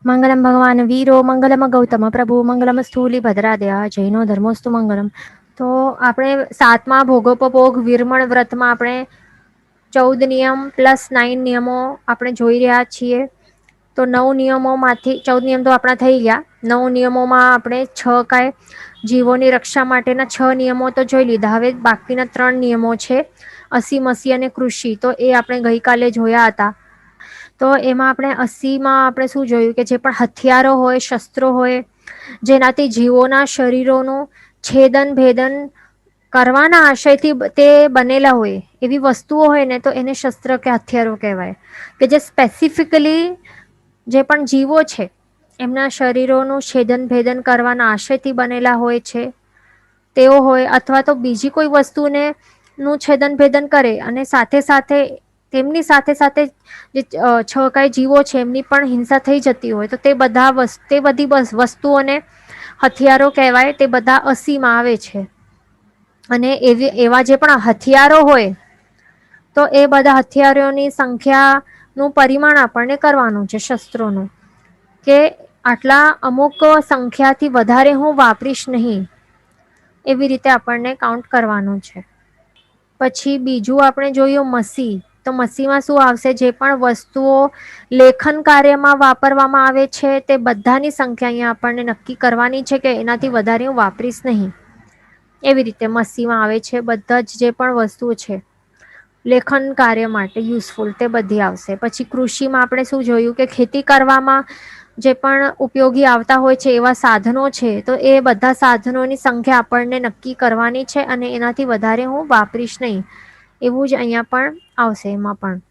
મંગલમ ભગવાન વીરો મંગલમ ગૌતમ પ્રભુ મંગલમ સ્થૂલી ભદ્રાદ્યા જૈનો ધર્મોસ્તુ મંગલમ. તો આપણે 7મા ભોગોપભોગ વિરમણ વ્રતમાં આપણે 14 નિયમ પ્લસ 9 નિયમો આપણે જોઈ રહ્યા છીએ. તો 9 નિયમોમાંથી 14 નિયમ તો આપણા થઈ ગયા. 9 નિયમોમાં આપણે 6 કાંઈ જીવોની રક્ષા માટેના 6 નિયમો તો જોઈ લીધા. હવે બાકીના 3 નિયમો છે અસી મસી અને કૃષિ. તો એ આપણે ગઈકાલે જોયા હતા. તો એમાં આપણે 80માં આપણે શું જોયું કે જે પણ હથિયારો હોય, શસ્ત્રો હોય, જેનાથી જીવોના શરીરોનું છેદન ભેદન કરવાના આશયથી તે બનેલા હોય એવી વસ્તુઓ હોય ને, તો એને શસ્ત્ર કે હથિયારો કહેવાય. કે જે સ્પેસિફિકલી જે પણ જીવો છે એમના શરીરોનું છેદન ભેદન કરવાના આશયથી બનેલા હોય છે તેઓ હોય, અથવા તો બીજી કોઈ વસ્તુને નું છેદન ભેદન કરે અને સાથે સાથે તેમની સાથે સાથે જે 6 કાંઈ જીવો છે એમની પણ હિંસા થઈ જતી હોય, તો તે બધી વસ્તુઓને હથિયારો કહેવાય. તે બધા 80માં આવે છે. અને એવા જે પણ હથિયારો હોય, તો એ બધા હથિયારોની સંખ્યાનું પરિમાણ આપણને કરવાનું છે શસ્ત્રોનું, કે આટલા અમુક સંખ્યાથી વધારે હું વાપરીશ નહીં, એવી રીતે આપણને કાઉન્ટ કરવાનું છે. પછી બીજું આપણે જોયું મસી. તો મસીમાં શું આવશે? જે પણ વસ્તુઓ લેખન કાર્યમાં વાપરવામાં આવે છે તે બધાની સંખ્યા અહીંયા આપણને નક્કી કરવાની છે કે એનાથી વધારે હું વાપરીશ નહીં. એવી રીતે મસીમાં આવે છે બધા જ જે પણ વસ્તુઓ છે લેખન કાર્ય માટે યુઝફુલ, તે બધી આવશે. પછી કૃષિમાં આપણે શું જોયું કે ખેતી કરવામાં જે પણ ઉપયોગી આવતા હોય છે એવા સાધનો છે, તો એ બધા સાધનોની સંખ્યા આપણને નક્કી કરવાની છે અને એનાથી વધારે હું વાપરીશ નહીં, એવું જ અહીંયા પણ આવશે. એમાં પણ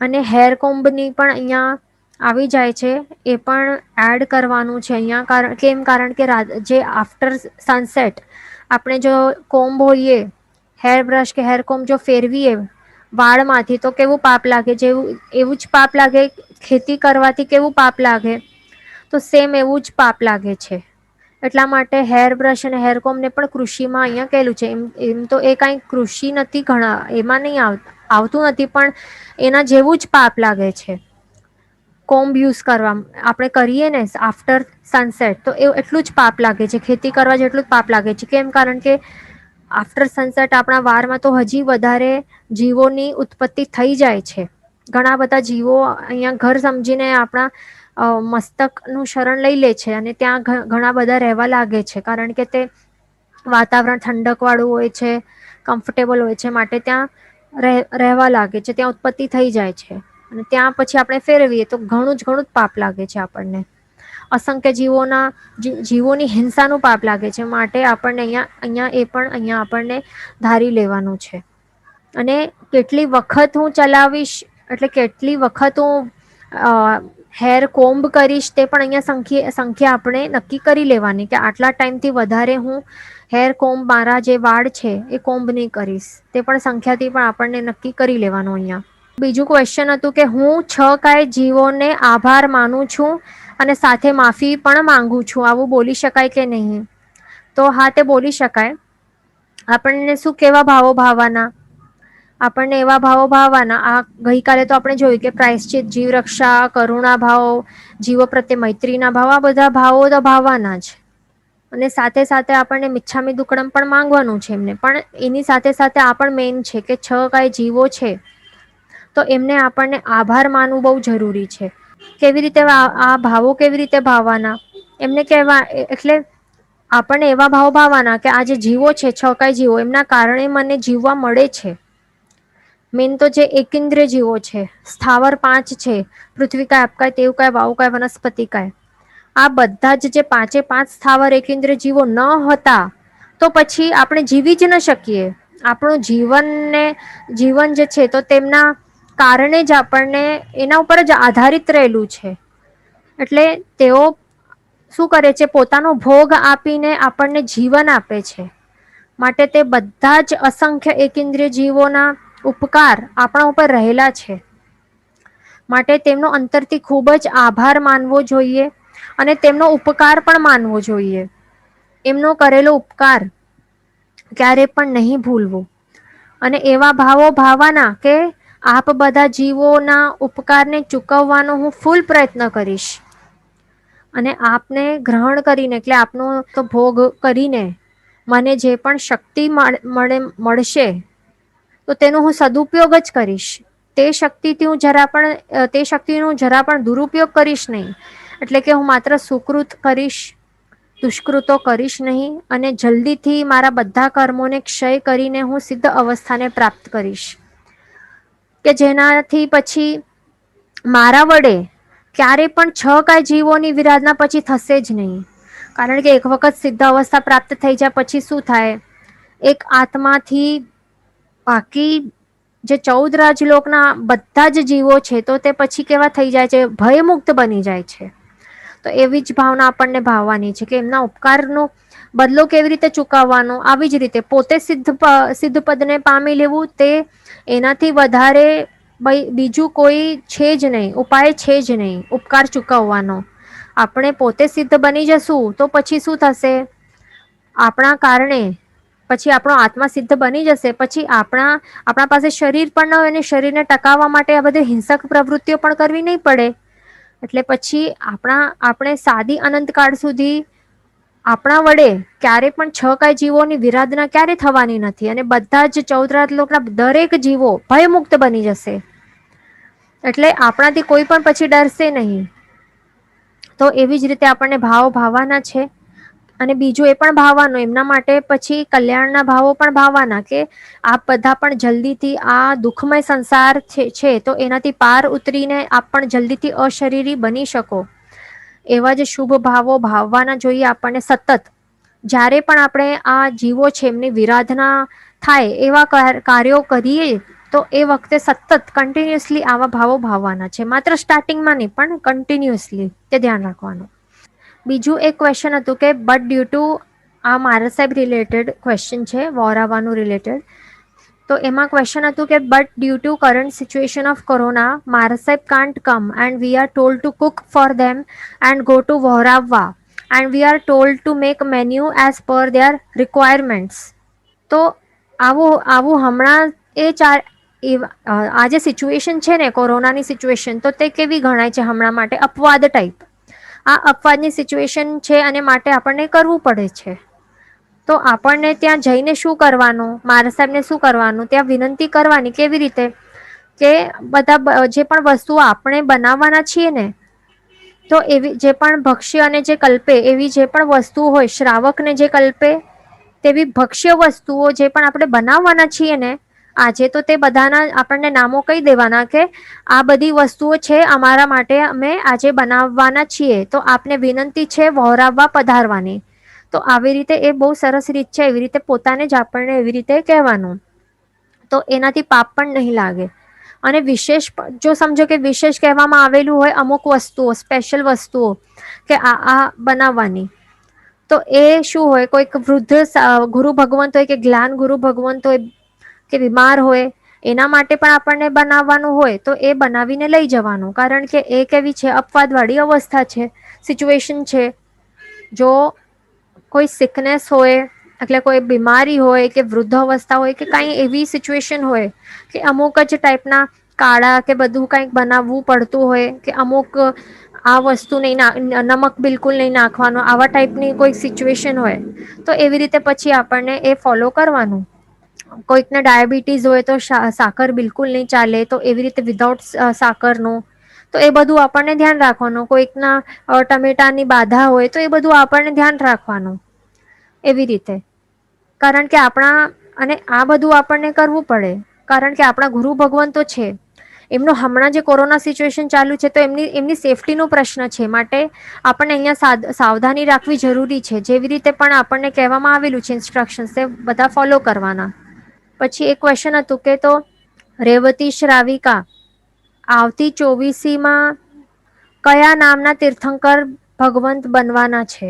અને હેર કોમ્બની પણ અહીંયા આવી જાય છે, એ પણ એડ કરવાનું છે અહીંયા. કેમ? કારણ કે જે આફ્ટર સનસેટ આપણે જો કોમ્બ હોઈએ, હેર બ્રશ કે હેર કોમ્બ જો ફેરવીએ વાળમાંથી, તો કેવું પાપ લાગે? એવું જ પાપ લાગે. ખેતી કરવાથી કેવું પાપ લાગે? તો સેમ એવું જ પાપ લાગે છે. એટલા માટે હેર બ્રશ અને હેર કોમને પણ કૃષિમાં અહીંયા કહેલું છે. એમ તો એ કાંઈ કૃષિ નથી, ઘણા એમાં નહીં આવતું નથી, પણ એના જેવું જ પાપ લાગે છે. કોમ્બ યુઝ કરવા આપણે કરીએ ને આફ્ટર સનસેટ, તો એ એટલું જ પાપ લાગે છે. ખેતી કરવા જેટલું જ પાપ લાગે છે. કેમ? કારણ કે આફ્ટર સનસેટ આપણા વારમાં તો હજી વધારે જીવોની ઉત્પત્તિ થઈ જાય છે. ઘણા બધા જીવો અહીંયા ઘર સમજીને આપણા મસ્તકનું શરણ લઈ લે છે અને ત્યાં ઘણા બધા રહેવા લાગે છે. કારણ કે તે વાતાવરણ ઠંડક વાળું હોય છે, કમ્ફર્ટેબલ હોય છે, માટે ત્યાં રહેવા લાગે છે, ત્યાં ઉત્પત્તિ થઈ જાય છે. અને ત્યાં પછી આપણે ફેરવીએ તો ઘણું જ પાપ લાગે છે આપણને. અસંખ્ય જીવોની હિંસાનું પાપ લાગે છે. માટે આપણને અહીંયા એ પણ અહીંયા આપણને ધારી લેવાનું છે. અને કેટલી વખત હું ચલાવીશ, એટલે કેટલી વખત હું હેર કોમ્બ કરીશ, તે પણ અહીંયા સંખ્યા આપણે નક્કી કરી લેવાની, કે આટલા ટાઈમથી વધારે હું હેર કોમ્બ, મારા જે વાળ છે એ કોમ્બ નહીં કરીશ. તે પણ સંખ્યાથી પણ આપણને નક્કી કરી લેવાનું અહીંયા. બીજું ક્વેશ્ચન હતું કે હું 6 કાંઈ જીવોને આભાર માનું છું અને સાથે માફી પણ માંગુ છું, આવું બોલી શકાય કે નહીં? તો હા, તે બોલી શકાય. આપણને શું કેવા ભાવો ભાવવાના? આપણને એવા ભાવો ભાવવાના. આ ગઈકાલે તો આપણે જોયું કે પ્રાયશ્ચિત, જીવ રક્ષા, કરુણા ભાવ, જીવો પ્રત્યે મૈત્રીના ભાવ, આ બધા ભાવો તો ભાવવાના જ. અને સાથે સાથે આપણને મિચ્છામી દુક્કડમ પણ માંગવાનું છે એમને. પણ એની સાથે સાથે આ પણ મેઇન છે કે 6 કાંઈ જીવો છે તો એમને આપણને આભાર માનવું બહુ જરૂરી છે. કેવી રીતે આ ભાવો કેવી રીતે ભાવવાના? એમને કહેવા એટલે આપણને એવા ભાવ ભાવવાના કે આ જે જીવો છે, 6 કાંઈ જીવો, એમના કારણે મને જીવવા મળે છે. મેન તો જે એકેન્દ્રિય જીવો છે, સ્થાવર 5 છે, પૃથ્વીકાય, આપકાય, તેવકાય, વાયુકાય, વનસ્પતિકાય, આ બધા જ જે 5 સ્થાવર એકેન્દ્રિય જીવો ન હતા તો પછી આપણે જીવી જ ન શકીએ. આપણું જીવન જે છે તો તેમના કારણે જ આપણને એના ઉપર જ આધારિત રહેલું છે. એટલે તેઓ શું કરે છે? પોતાનો ભોગ આપીને આપણને જીવન આપે છે. માટે તે બધા જ અસંખ્ય એકેન્દ્રિય જીવોના ઉપકાર આપણા ઉપર રહેલા છે. માટે તેમનો અંતરથી ખૂબ જ આભાર માનવો જોઈએ અને તેમનો ઉપકાર પણ માનવો જોઈએ. એમનો કરેલો ઉપકાર ક્યારે પણ નહીં ભૂલવો. અને એવા ભાવો ભાવવાના કે આપ બધા જીવોના ઉપકારને ચૂકવવાનો હું ફૂલ પ્રયત્ન કરીશ. અને આપને ગ્રહણ કરીને એટલે આપનો તો ભોગ કરીને મને જે પણ શક્તિ મળશે તો તેનો હું સદુપયોગ જ કરીશ. તે શક્તિનું જરા પણ દુરુપયોગ કરીશ નહીં. એટલે કે હું માત્ર સુકૃત કરીશ, દુષ્કૃતો કરીશ નહીં અને જલ્દીથી મારા બધા કર્મોને ક્ષય કરીને હું સિદ્ધ અવસ્થાને પ્રાપ્ત કરીશ. કે જેનાથી પછી મારા વડે ક્યારે પણ છ કાય જીવોની વિરાધના પછી થશે જ નહીં. કારણ કે એક વખત સિદ્ધ અવસ્થા પ્રાપ્ત થઈ જાય પછી શું થાય, એક આત્માથી બાકી જે 14 રાજલોકના બધા જ જીવો છે તો તે પછી કેવા થઈ જાય છે, ભયમુક્ત બની જાય છે. તો એવી જ ભાવના આપણને ભાવવાની છે કે એમના ઉપકારનો બદલો કેવી રીતે ચૂકવવાનો, આવી જ રીતે પોતે સિદ્ધ પદને પામી લેવું, તે એનાથી વધારે બીજું કોઈ છે જ નહીં, ઉપાય છે જ નહીં ઉપકાર ચૂકવવાનો. આપણે પોતે સિદ્ધ બની જશું તો પછી શું થશે, આપણા કારણે પછી આપણો આત્મા સિદ્ધ બની જશે, પછી આપણા પાસે શરીર પણ ન હોય અને શરીરને ટકાવવા માટે આ બધી હિંસક પ્રવૃત્તિઓ પણ કરવી નહીં પડે. એટલે પછી આપણે સાદી અનંતકાળ સુધી આપણા વડે ક્યારે પણ છ કાય જીવોની વિરાધના ક્યારે થવાની નથી અને બધા જ 14 લોકના દરેક જીવો ભયમુક્ત બની જશે. એટલે આપણાથી કોઈ પણ પછી ડરશે નહીં. તો એવી જ રીતે આપણને ભાવવાના છે. અને બીજું એ પણ ભાવવાનું એમના માટે પછી કલ્યાણના ભાવો પણ ભાવવાના કે આપ બધા પણ જલ્દીથી આ દુઃખમય સંસાર છે તો એનાથી પાર ઉતરીને આપ પણ જલ્દીથી અશરીરી બની શકો. એવા જ શુભ ભાવો ભાવવાના જોઈએ આપણને સતત. જ્યારે પણ આપણે આ જીવો છે એમની વિરાધના થાય એવા કાર્યો કરીએ તો એ વખતે સતત કન્ટિન્યુઅસલી આવા ભાવો ભાવવાના છે. માત્ર સ્ટાર્ટિંગમાં નહીં પણ કન્ટિન્યુઅસલી, તે ધ્યાન રાખવાનું. બીજું એક ક્વેશ્ચન હતું કે બટ ડ્યુ ટુ, આ મારા સાહેબ રિલેટેડ ક્વેશ્ચન છે, વોરાવાનું રિલેટેડ. તો એમાં ક્વેશ્ચન હતું કે but due to current situation of corona મારા સાહેબ can't come and we are told to cook for them and go to વોરાવવા and we are told to make menu as per their requirements. તો આવું હમણાં આ જે situation છે ને કોરોનાની સિચ્યુએશન, તો તે કેવી ગણાય છે હમણાં માટે, અપવાદ ટાઈપ. આ અપવાદની સિચ્યુએશન છે અને માટે આપણને કરવું પડે છે. તો આપણને ત્યાં જઈને શું કરવાનું, મારા સાહેબને શું કરવાનું, ત્યાં વિનંતી કરવાની. કેવી રીતે કે બધા જે પણ વસ્તુઓ આપણે બનાવવાના છીએ ને, તો એવી જે પણ ભક્ષ્ય અને જે કલ્પે એવી જે પણ વસ્તુઓ હોય, શ્રાવકને જે કલ્પે તેવી ભક્ષ્ય વસ્તુઓ જે પણ આપણે બનાવવાના છીએ ને આજે, તો તે બધાના આપણને નામો કહી દેવાના કે આ બધી વસ્તુઓ છે અમારા માટે, અમે આજે બનાવવાના છીએ, તો આપને વિનંતી છે વહોરાવવા પધારવાની. તો આવી રીતે એ બહુ સરસ રીત છે. એવી રીતે પોતાને જ આપણને એવી રીતે કહેવાનું, તો એનાથી પાપ પણ નહીં લાગે. અને વિશેષ જો સમજો કે વિશેષ કહેવામાં આવેલું હોય અમુક વસ્તુઓ, સ્પેશિયલ વસ્તુઓ કે આ બનાવવાની, તો એ શું હોય, કોઈક વૃદ્ધ ગુરુ ભગવંત હોય કે જ્ઞાન ગુરુ ભગવંત હોય કે બીમાર હોય, એના માટે પણ આપણને બનાવવાનું હોય તો એ બનાવીને લઈ જવાનું. કારણ કે એ કેવી છે, અપવાદવાળી અવસ્થા છે, સિચ્યુએશન છે. જો કોઈ સિકનેસ હોય, એટલે કોઈ બીમારી હોય કે વૃદ્ધ અવસ્થા હોય કે કાંઈ એવી સિચ્યુએશન હોય કે અમુક જ ટાઈપના કાળા કે બધું કંઈક બનાવવું પડતું હોય કે અમુક આ વસ્તુ નહીં, નમક બિલકુલ નહીં નાખવાનું, આવા ટાઈપની કોઈ સિચ્યુએશન હોય, તો એવી રીતે પછી આપણને એ ફોલો કરવાનું. કોઈકને ડાયાબિટીસ હોય તો સાકર બિલકુલ નહીં ચાલે, તો એવી રીતે વિધાઉટ સાકરનું, તો એ બધું આપણને ધ્યાન રાખવાનું. કોઈકના ટમેટાની બાધા હોય તો એ બધું આપણને ધ્યાન રાખવાનું. એવી રીતે, કારણ કે અને આ બધું આપણને કરવું પડે કારણ કે આપણા ગુરુ ભગવંતો છે, એમનું હમણાં જે કોરોના સિચ્યુએશન ચાલુ છે તો એમની સેફટીનો પ્રશ્ન છે. માટે આપણને અહીંયા સાવધાની રાખવી જરૂરી છે. જેવી રીતે પણ આપણને કહેવામાં આવેલું છે ઇન્સ્ટ્રક્શન્સ, તે બધા ફોલો કરવાના. પછી એક ક્વેશ્ચન હતું કે તો રેવતી શ્રાવિકા આવતી 24મીમાં કયા નામના તીર્થંકર ભગવંત બનવાના છે?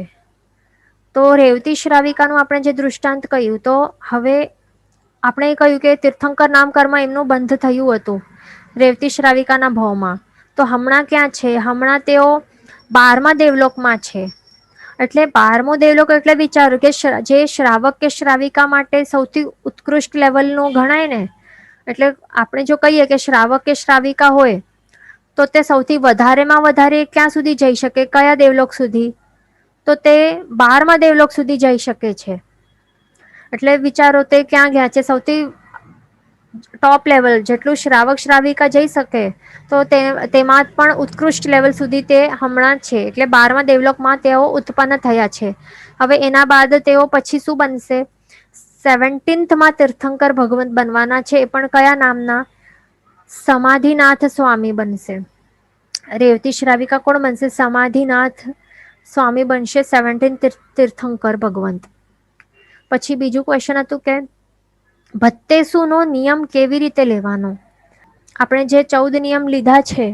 તો રેવતી શ્રાવિકાનું આપણે જે દૃષ્ટાંત કહ્યું, તો હવે આપણે કહ્યું કે તીર્થંકર નામકર્મ એમનું બંધ થયું હતું રેવતી શ્રાવિકાના ભાવમાં. તો હમણાં ક્યાં છે? હમણાં તેઓ 12મા દેવલોકમાં છે. એટલે 12મો દેવલોક એટલે વિચારો કે જે શ્રાવક કે શ્રાવિકા માટે સૌથી ઉત્કૃષ્ટ લેવલનું ગણાય ને. એટલે આપણે જો કહીએ કે શ્રાવક કે શ્રાવિકા હોય તો તે સૌથી વધારેમાં વધારે ક્યાં સુધી જઈ શકે, કયા દેવલોક સુધી? તો તે 12મા દેવલોક સુધી જઈ શકે છે. એટલે વિચારો તે ક્યાં ગયા છે, સૌથી ટોપ લેવલ જેટલું શ્રાવક શ્રાવિકા જઈ શકે તો તેમાં પણ ઉત્કૃષ્ટ લેવલ સુધી તે હમણાં છે. એટલે 12મા દેવલોકમાં તેઓ ઉત્પન્ન થયા છે. હવે એના બાદ તેઓ પછી શું બનશે? 17th તીર્થંકર ભગવંત બનવાના છે. એ પણ કયા નામના? સમાધિનાથ સ્વામી બનશે. રેવતી શ્રાવિકા કોણ બનશે? સમાધિનાથ સ્વામી બનશે 17 તીર્થંકર ભગવંત. પછી બીજું ક્વેશ્ચન હતું કે ભત્તેસુનો નિયમ કેવી રીતે લેવાનો? આપણે જે 14 નિયમ લીધા છે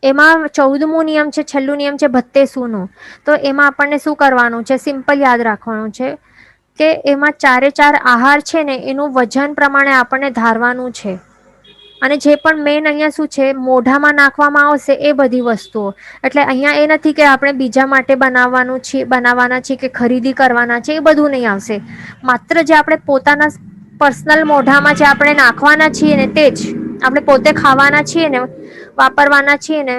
એમાં 14મો નિયમ છે, છેલ્લું નિયમ છે ભત્તેસુનો. તો એમાં આપણને શું કરવાનું છે? સિમ્પલ યાદ રાખવાનું છે કે એમાં 4 આહાર છે ને એનું વજન પ્રમાણે આપણને ધારવાનું છે. અને જે પણ મેન અહીંયા શું છે, મોઢામાં નાખવામાં આવશે એ બધી વસ્તુઓ. એટલે અહીંયા એ નથી કે આપણે બીજા માટે બનાવવાના છીએ કે ખરીદી કરવાના છે, એ બધું નહીં આવશે. માત્ર જે આપણે પોતાના પર્સનલ મોઢામાં જે આપણે નાખવાના છીએ ને તે જ આપણે પોતે ખાવાના છીએ ને, વાપરવાના છીએ ને,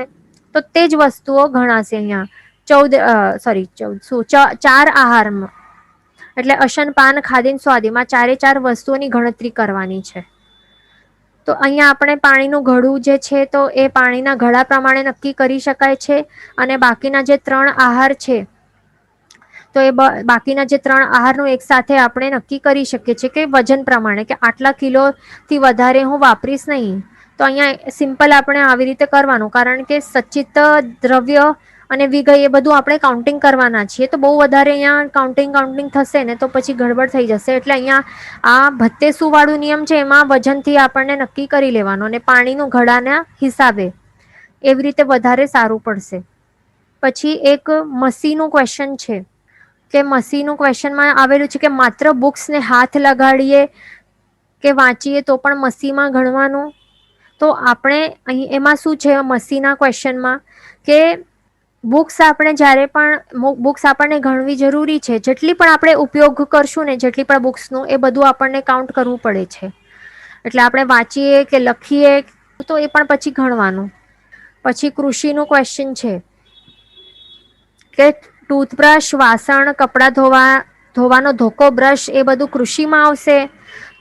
તો તે જ વસ્તુઓ ગણાશે અહીંયા. 4 આહારમાં એટલે અશન, પાન, ખાદીન, સ્વાદીમાં 4 વસ્તુઓની ગણતરી કરવાની છે. તો અહીંયા આપણે પાણીનું ઘડું જે છે તો એ પાણીના ઘડા પ્રમાણે નક્કી કરી શકાય છે. અને બાકીના જે 3 આહાર છે તો એ બાકીના જે 3 આહારનું એક સાથે આપણે નક્કી કરી શકીએ છીએ કે વજન પ્રમાણે કે આટલા કિલોથી વધારે હું વાપરીશ નહીં. તો અહીંયા સિમ્પલ આપણે આવી રીતે કરવાનું, કારણ કે સચિત દ્રવ્ય અને વિગય એ બધું આપણે કાઉન્ટિંગ કરવાના છીએ. તો બહુ વધારે અહીંયા કાઉન્ટિંગ થશે ને તો પછી ગડબડ થઈ જશે. એટલે અહીંયા આ ભત્તેસુ વાળું નિયમ છે એમાં વજનથી આપણને નક્કી કરી લેવાનું અને પાણીનું ઘડાના હિસાબે. એવી રીતે વધારે સારું પડશે. પછી એક મસીનું ક્વેશ્ચન છે કે મસીનું ક્વેશ્ચનમાં આવેલું છે કે માત્ર બુક્સને હાથ લગાડીએ કે વાંચીએ તો પણ મસીમાં ગણવાનું. તો આપણે અહીં એમાં શું છે મસીના ક્વેશ્ચનમાં કે બુક્સ આપણને ગણવી જરૂરી છે. જેટલી પણ આપણે ઉપયોગ કરશું ને, જેટલી પણ બુક્સનું, એ બધું આપણને કાઉન્ટ કરવું પડે છે. એટલે આપણે વાંચીએ કે લખીએ તો એ પણ પછી ગણવાનું. પછી કૃષિનું ક્વેશ્ચન છે કે ટૂથબ્રશ, વાસણ, કપડાં ધોવાનો ધોકો, બ્રશ એ બધું કૃષિમાં આવશે?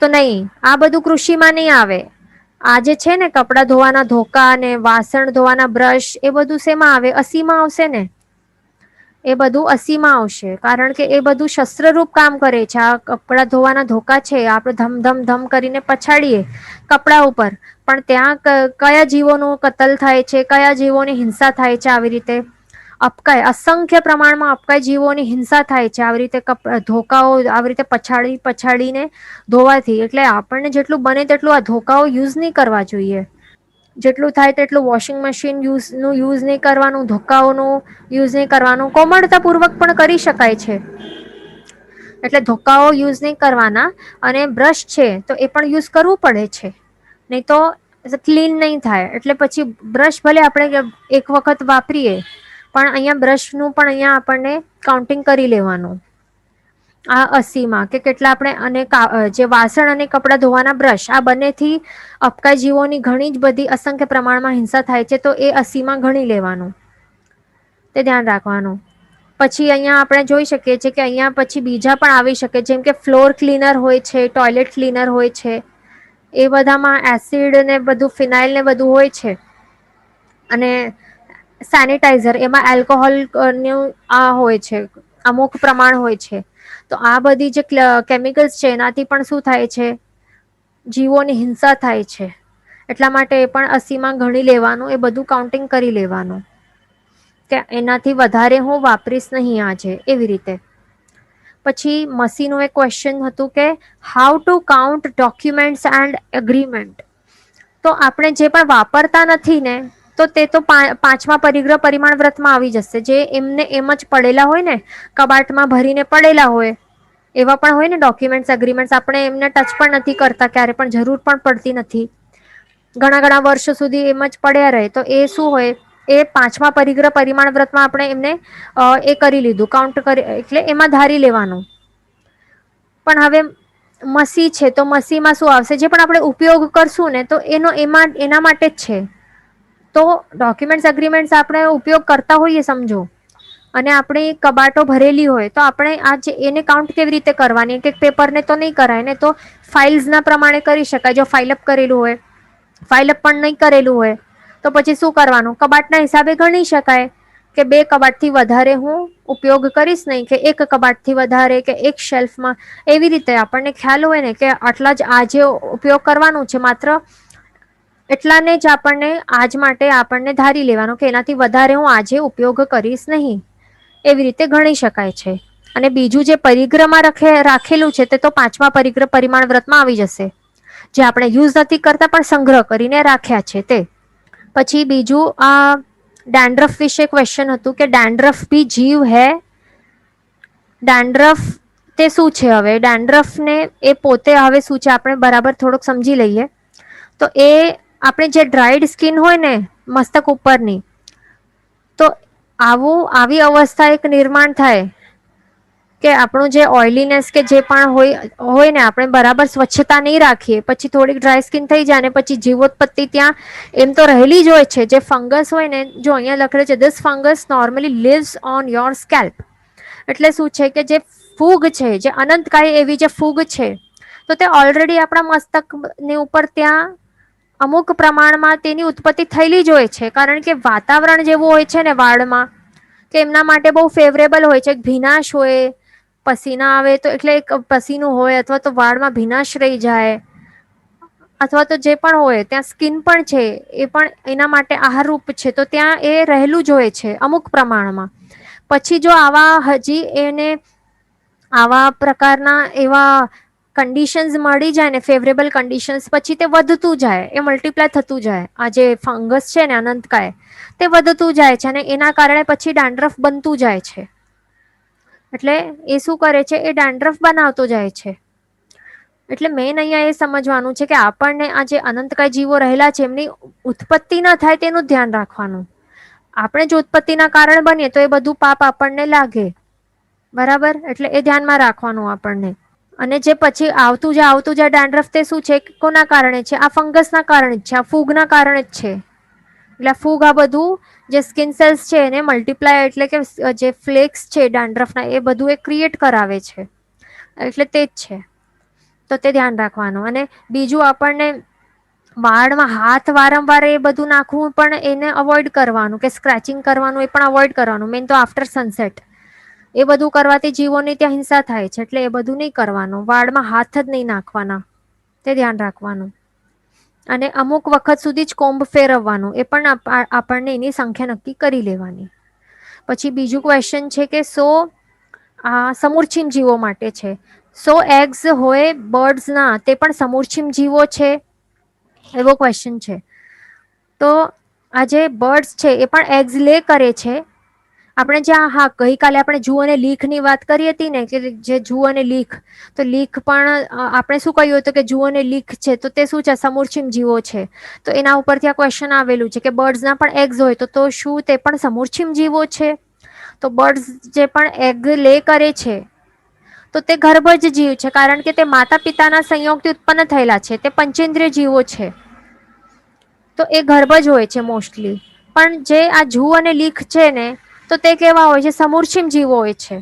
તો નહીં, આ બધું કૃષિમાં નહીં આવે. આ જે છે ને કપડાં ધોવાના ધોકા ને વાસણ ધોવાના બ્રશ, એ બધું શેમાં આવે? અસીમાં આવશે ને. એ બધું અસીમાં આવશે, કારણ કે એ બધું શસ્ત્રરૂપ કામ કરે છે. આ કપડાં ધોવાના ધોકા છે, આપણે ધમ ધમ ધમ કરીને પછાડીએ કપડા ઉપર, પણ ત્યાં કયા જીવોનું કતલ થાય છે, કયા જીવોની હિંસા થાય છે? આવી રીતે અપકાય, અસંખ્ય પ્રમાણમાં અપકાય જીવોની હિંસા થાય છે આવી રીતે ધોકાઓ આવી રીતે પછાડીને ધોવાથી. એટલે આપણને જેટલું બને તેટલું આ ધોકાઓ યુઝ નહીં કરવા જોઈએ. જેટલું થાય તેટલું વોશિંગ મશીન યુઝ નહીં કરવાનું, ધોકાઓનું યુઝ નહીં કરવાનું. કોમળતાપૂર્વક પણ કરી શકાય છે, એટલે ધોકાઓ યુઝ નહીં કરવાના. અને બ્રશ છે તો એ પણ યુઝ કરવું પડે છે, નહીં તો ક્લીન નહીં થાય. એટલે પછી બ્રશ ભલે આપણે એક વખત વાપરીએ, પણ અહીંયા બ્રશનું પણ અહીંયા આપણને કાઉન્ટિંગ કરી લેવાનું. આ 80માં કે કેટલા આપણે, અને જે વાસણ અને કપડાં ધોવાના બ્રશ, આ બંનેથી અપકાય જીવોની ઘણી જ બધી અસંખ્ય પ્રમાણમાં હિંસા થાય છે. તો એ 80માં ગણી લેવાનું, તે ધ્યાન રાખવાનું. પછી અહીંયા આપણે જોઈ શકીએ છીએ કે અહીંયા પછી બીજા પણ આવી શકે, જેમ કે ફ્લોર ક્લીનર હોય છે, ટોયલેટ ક્લીનર હોય છે, એ બધામાં એસિડ ને બધું, ફિનાઇલ ને બધું હોય છે. અને સેનિટાઈઝર, એમાં આલ્કોહોલનું આ હોય છે, અમુક પ્રમાણ હોય છે. તો આ બધી જે કેમિકલ્સ છે એનાથી પણ શું થાય છે? જીવોની હિંસા થાય છે. એટલા માટે એ પણ 80માં ગણી લેવાનું, એ બધું કાઉન્ટિંગ કરી લેવાનું કે એનાથી વધારે હું વાપરીશ નહીં આજે, એવી રીતે. પછી મસીનું એક ક્વેશ્ચન હતું કે how to count documents and agreement. તો આપણે જે પણ વાપરતા નથી ને, તો તે તો 5મા પરિગ્રહ પરિમાણ વ્રતમાં આવી જશે. જે એમને એમ જ પડેલા હોય ને, કબાટમાં ભરીને પડેલા હોય, એવા પણ હોય ને ડોક્યુમેન્ટ્સ, એગ્રીમેન્ટ્સ, આપણે એમને ટચ પણ નથી કરતા, ક્યારે પણ જરૂર પણ પડતી નથી, ઘણા વર્ષો સુધી એમ જ પડ્યા રહે. તો એ શું હોય? એ 5મા પરિગ્રહ પરિમાણ વ્રતમાં આપણે એમને એ કરી લીધું, કાઉન્ટ કરી, એટલે એમાં ધારી લેવાનું. પણ હવે મસી છે તો મસીમાં શું આવશે? જે પણ આપણે ઉપયોગ કરશું ને તો એના માટે જ છે. તો ડોક્યુમેન્ટ્સ એગ્રીમેન્ટ્સ આપણે ઉપયોગ કરતા હોઈએ સમજો, અને આપણી કબાટો ભરેલી હોય તો આપણે એને કાઉન્ટ કેવી રીતે કરવાની? કે પેપરને તો નહીં કરાય ને, તો ફાઇલ્સના પ્રમાણે કરી શકાય. જો ફાઇલઅપ કરેલું હોય, ફાઇલઅપ પણ નહીં કરેલું હોય તો પછી શું કરવાનું? કબાટના હિસાબે ગણી શકાય કે 2 કબાટથી વધારે હું ઉપયોગ કરીશ નહીં, કે એક કબાટથી વધારે, કે એક શેલ્ફમાં. એવી રીતે આપણને ખ્યાલ હોય ને કે આટલા જ આજે ઉપયોગ કરવાનું છે, માત્ર એટલાને જ આપણને આજ માટે આપણને ધારી લેવાનો કે એનાથી વધારે હું આજે ઉપયોગ કરીશ નહીં. એવી રીતે ગણી શકાય છે. અને બીજું જે પરિગ્રહમાં રાખેલું છે તે તો 5મા પરિગ્રહ પરિમાણ વ્રતમાં આવી જશે, જે આપણે યુઝ નથી કરતા પણ સંગ્રહ કરીને રાખ્યા છે તે. પછી બીજું આ ડેન્ડ્રફ વિશે ક્વેશ્ચન હતું કે ડેન્ડ્રફ ભી જીવ હૈ? ડેન્ડ્રફ તે શું છે? હવે ડેન્ડ્રફ ને એ પોતે હવે શું છે આપણે બરાબર થોડુંક સમજી લઈએ. તો એ આપણે જે ડ્રાઈડ સ્કિન હોય ને મસ્તક ઉપરની, તો આવી અવસ્થા એક નિર્માણ થાય કે આપણું જે ઓઇલીનેસ કે જે પણ હોય ને, આપણે બરાબર સ્વચ્છતા નહીં રાખીએ, પછી થોડીક ડ્રાય સ્કિન થઈ જાય ને પછી જીવોત્પત્તિ ત્યાં એમ તો રહેલી જ હોય છે. જે ફંગસ હોય ને, જો અહીંયા લખેલું છે this fungus normally lives on your scalp. એટલે શું છે કે જે ફૂગ છે, જે અનંતકાય એવી જે ફૂગ છે, તો તે ઓલરેડી આપણા મસ્તકની ઉપર ત્યાં અમુક પ્રમાણમાં તેની ઉત્પત્તિ થયેલી જ હોય છે. કારણ કે વાતાવરણ જેવું હોય છે ને વાળમાં, કે એમના માટે બહુ ફેવરેબલ હોય છે. ભીનાશ હોય, પસીના આવે તો એટલે પસીનું હોય, અથવા તો વાળમાં ભીનાશ રહી જાય, અથવા તો જે પણ હોય ત્યાં સ્કિન પણ છે એ પણ એના માટે આહારરૂપ છે, તો ત્યાં એ રહેલું જ હોય છે અમુક પ્રમાણમાં. પછી જો એને આવા પ્રકારના એવા કન્ડિશન્સ મળી જાય ને, ફેવરેબલ કન્ડિશન્સ, પછી તે વધતું જાય, એ મલ્ટીપ્લાય થતું જાય. આ જે ફંગસ છે ને અનંતકાય, તે વધતું જાય છે અને એના કારણે પછી ડેન્ડ્રફ બનતું જાય છે. એટલે એ શું કરે છે? એ ડેન્ડ્રફ બનાવતો જાય છે. એટલે મેન અહીંયા એ સમજવાનું છે કે આપણને આ જે અનંતકાય જીવો રહેલા છે એમની ઉત્પત્તિ ના થાય તેનું ધ્યાન રાખવાનું. આપણે જો ઉત્પત્તિના કારણ બનીએ તો એ બધું પાપ આપણને લાગે. બરાબર? એટલે એ ધ્યાનમાં રાખવાનું આપણને. અને જે પછી આવતું જે ડેન્ડ્રફ તે શું છે? કોના કારણે છે? આ ફંગસના કારણે જ છે, આ ફૂગના કારણે જ છે. એટલે ફૂગ આ બધું જે સ્કિન સેલ્સ છે એને મલ્ટીપ્લાય, એટલે કે જે ફ્લેક્સ છે ડેન્ડ્રફના, એ બધું એ ક્રિએટ કરાવે છે. એટલે તે જ છે. તો તે ધ્યાન રાખવાનું. અને બીજું આપણને વાળમાં હાથ વારંવાર એ બધું નાખવું પણ એને અવોઇડ કરવાનું, કે સ્ક્રેચિંગ કરવાનું એ પણ અવોઇડ કરવાનું. મેન તો આફ્ટર સનસેટ એ બધું કરવાથી જીવોની ત્યાં હિંસા થાય છે. એટલે એ બધું નહીં કરવાનું. વાળમાં હાથ જ નહીં નાખવાના, તે ધ્યાન રાખવાનું. અને અમુક વખત સુધી જ કોમ્બ ફેરવવાનું, એ પણ આપણને એની સંખ્યા નક્કી કરી લેવાની. પછી બીજું ક્વેશ્ચન છે કે આ સમૂરછીમ જીવો માટે છે. એગ્સ હોય બર્ડ્સ ના, તે પણ સમૂરછીમ જીવો છે? એવો ક્વેશ્ચન છે. તો આ જે બર્ડ્સ છે એ પણ એગ્સ લે કરે છે. આપણે ગઈકાલે આપણે જૂ અને લીખ ની વાત કરી હતી ને, કે જે જૂ અને લીખ, તો લીખ પણ આપણે શું કહ્યું હતું કે જુઓ ને લીખ છે તો તે શું છે? સમૂરછીમ જીવો છે. તો એના ઉપરથી આ ક્વેશ્ચન આવેલું છે કે બર્ડ્સના પણ એગ્સ હોય તો શું તે પણ સમૂરછીમ જીવો છે? તો બર્ડ્સ જે પણ એગ લે કરે છે તો તે ગર્ભજ જીવ છે, કારણ કે તે માતા પિતાના સંયોગથી ઉત્પન્ન થયેલા છે. તે પંચેન્દ્રિય જીવો છે, તો એ ગર્ભજ હોય છે મોસ્ટલી. પણ જે આ જૂ અને લીખ છે ને, તો તે કેવા હોય છે? સમૂરછીમ જીવો હોય છે.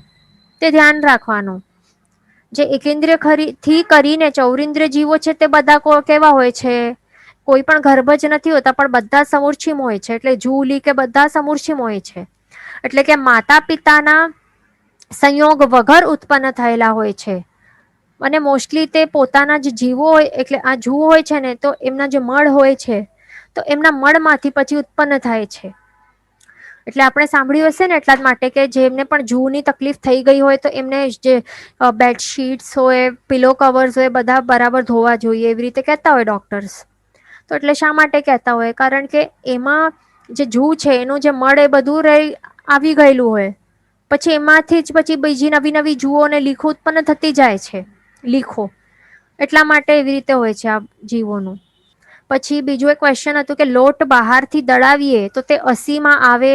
તે ધ્યાન રાખવાનું. જે એકેન્દ્રિય થી કરીને ચૌરિન્દ્રિય જીવો છે તે બધા કેવા હોય છે? કોઈ પણ ગર્ભજ નથી હોતા, પણ બધા સમૂરછીમ હોય છે. એટલે જૂ, લીક એ બધા સમૂરછીમ હોય છે. એટલે કે માતા પિતાના સંયોગ વગર ઉત્પન્ન થયેલા હોય છે. અને મોસ્ટલી તે પોતાના જે જીવો હોય, એટલે આ જૂ હોય છે ને, તો એમના જે મળ હોય છે, તો એમના મળમાંથી પછી ઉત્પન્ન થાય છે. એટલે આપણે સાંભળ્યું હશે ને, એટલા જ માટે કે જેમને પણ જૂની તકલીફ થઈ ગઈ હોય તો એમને જે બેડશીટ્સ હોય, પિલો કવર્સ હોય, બધા બરાબર ધોવા જોઈએ, એવી રીતે કહેતા હોય ડોક્ટર્સ. તો એટલે શા માટે કહેતા હોય? કારણ કે એમાં જે જૂ છે એનું જે મળ એ બધું આવી ગયેલું હોય, પછી એમાંથી જ પછી બીજી નવી નવી જુઓ અને લીખો ઉત્પન્ન થતી જાય છે. લીખો એટલા માટે એવી રીતે હોય છે આ જીવોનું. પછી બીજું એક ક્વેશ્ચન હતું કે લોટ બહારથી દળાવીએ તો તે અસીમાં આવે?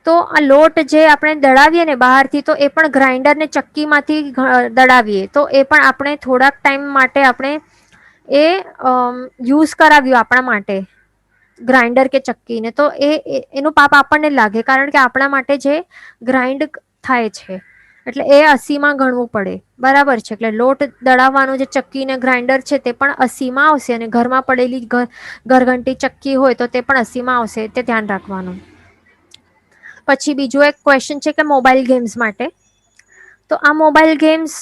તો આ લોટ જે આપણે દળાવીએ ને બહારથી, તો એ પણ ગ્રાઇન્ડર ને ચક્કી માંથી દળાવીએ તો એ પણ આપણે થોડાક ટાઈમ માટે આપણે એ યુઝ કરાવ્યું આપણા માટે, ગ્રાઇન્ડર કે ચક્કીને, તો એનું પાપ આપણને લાગે, કારણ કે આપણા માટે જે ગ્રાઇન્ડ થાય છે એટલે એ 80માં ગણવું પડે. બરાબર છે. એટલે લોટ દળાવવાનું જે ચક્કી ને ગ્રાઇન્ડર છે તે પણ 80માં આવશે, અને ઘરમાં પડેલી ઘરઘંટી ચક્કી હોય તો તે પણ 80માં આવશે. તે ધ્યાન રાખવાનું. પછી બીજો એક ક્વેશ્ચન છે કે મોબાઈલ ગેમ્સ માટે. તો આ મોબાઈલ ગેમ્સ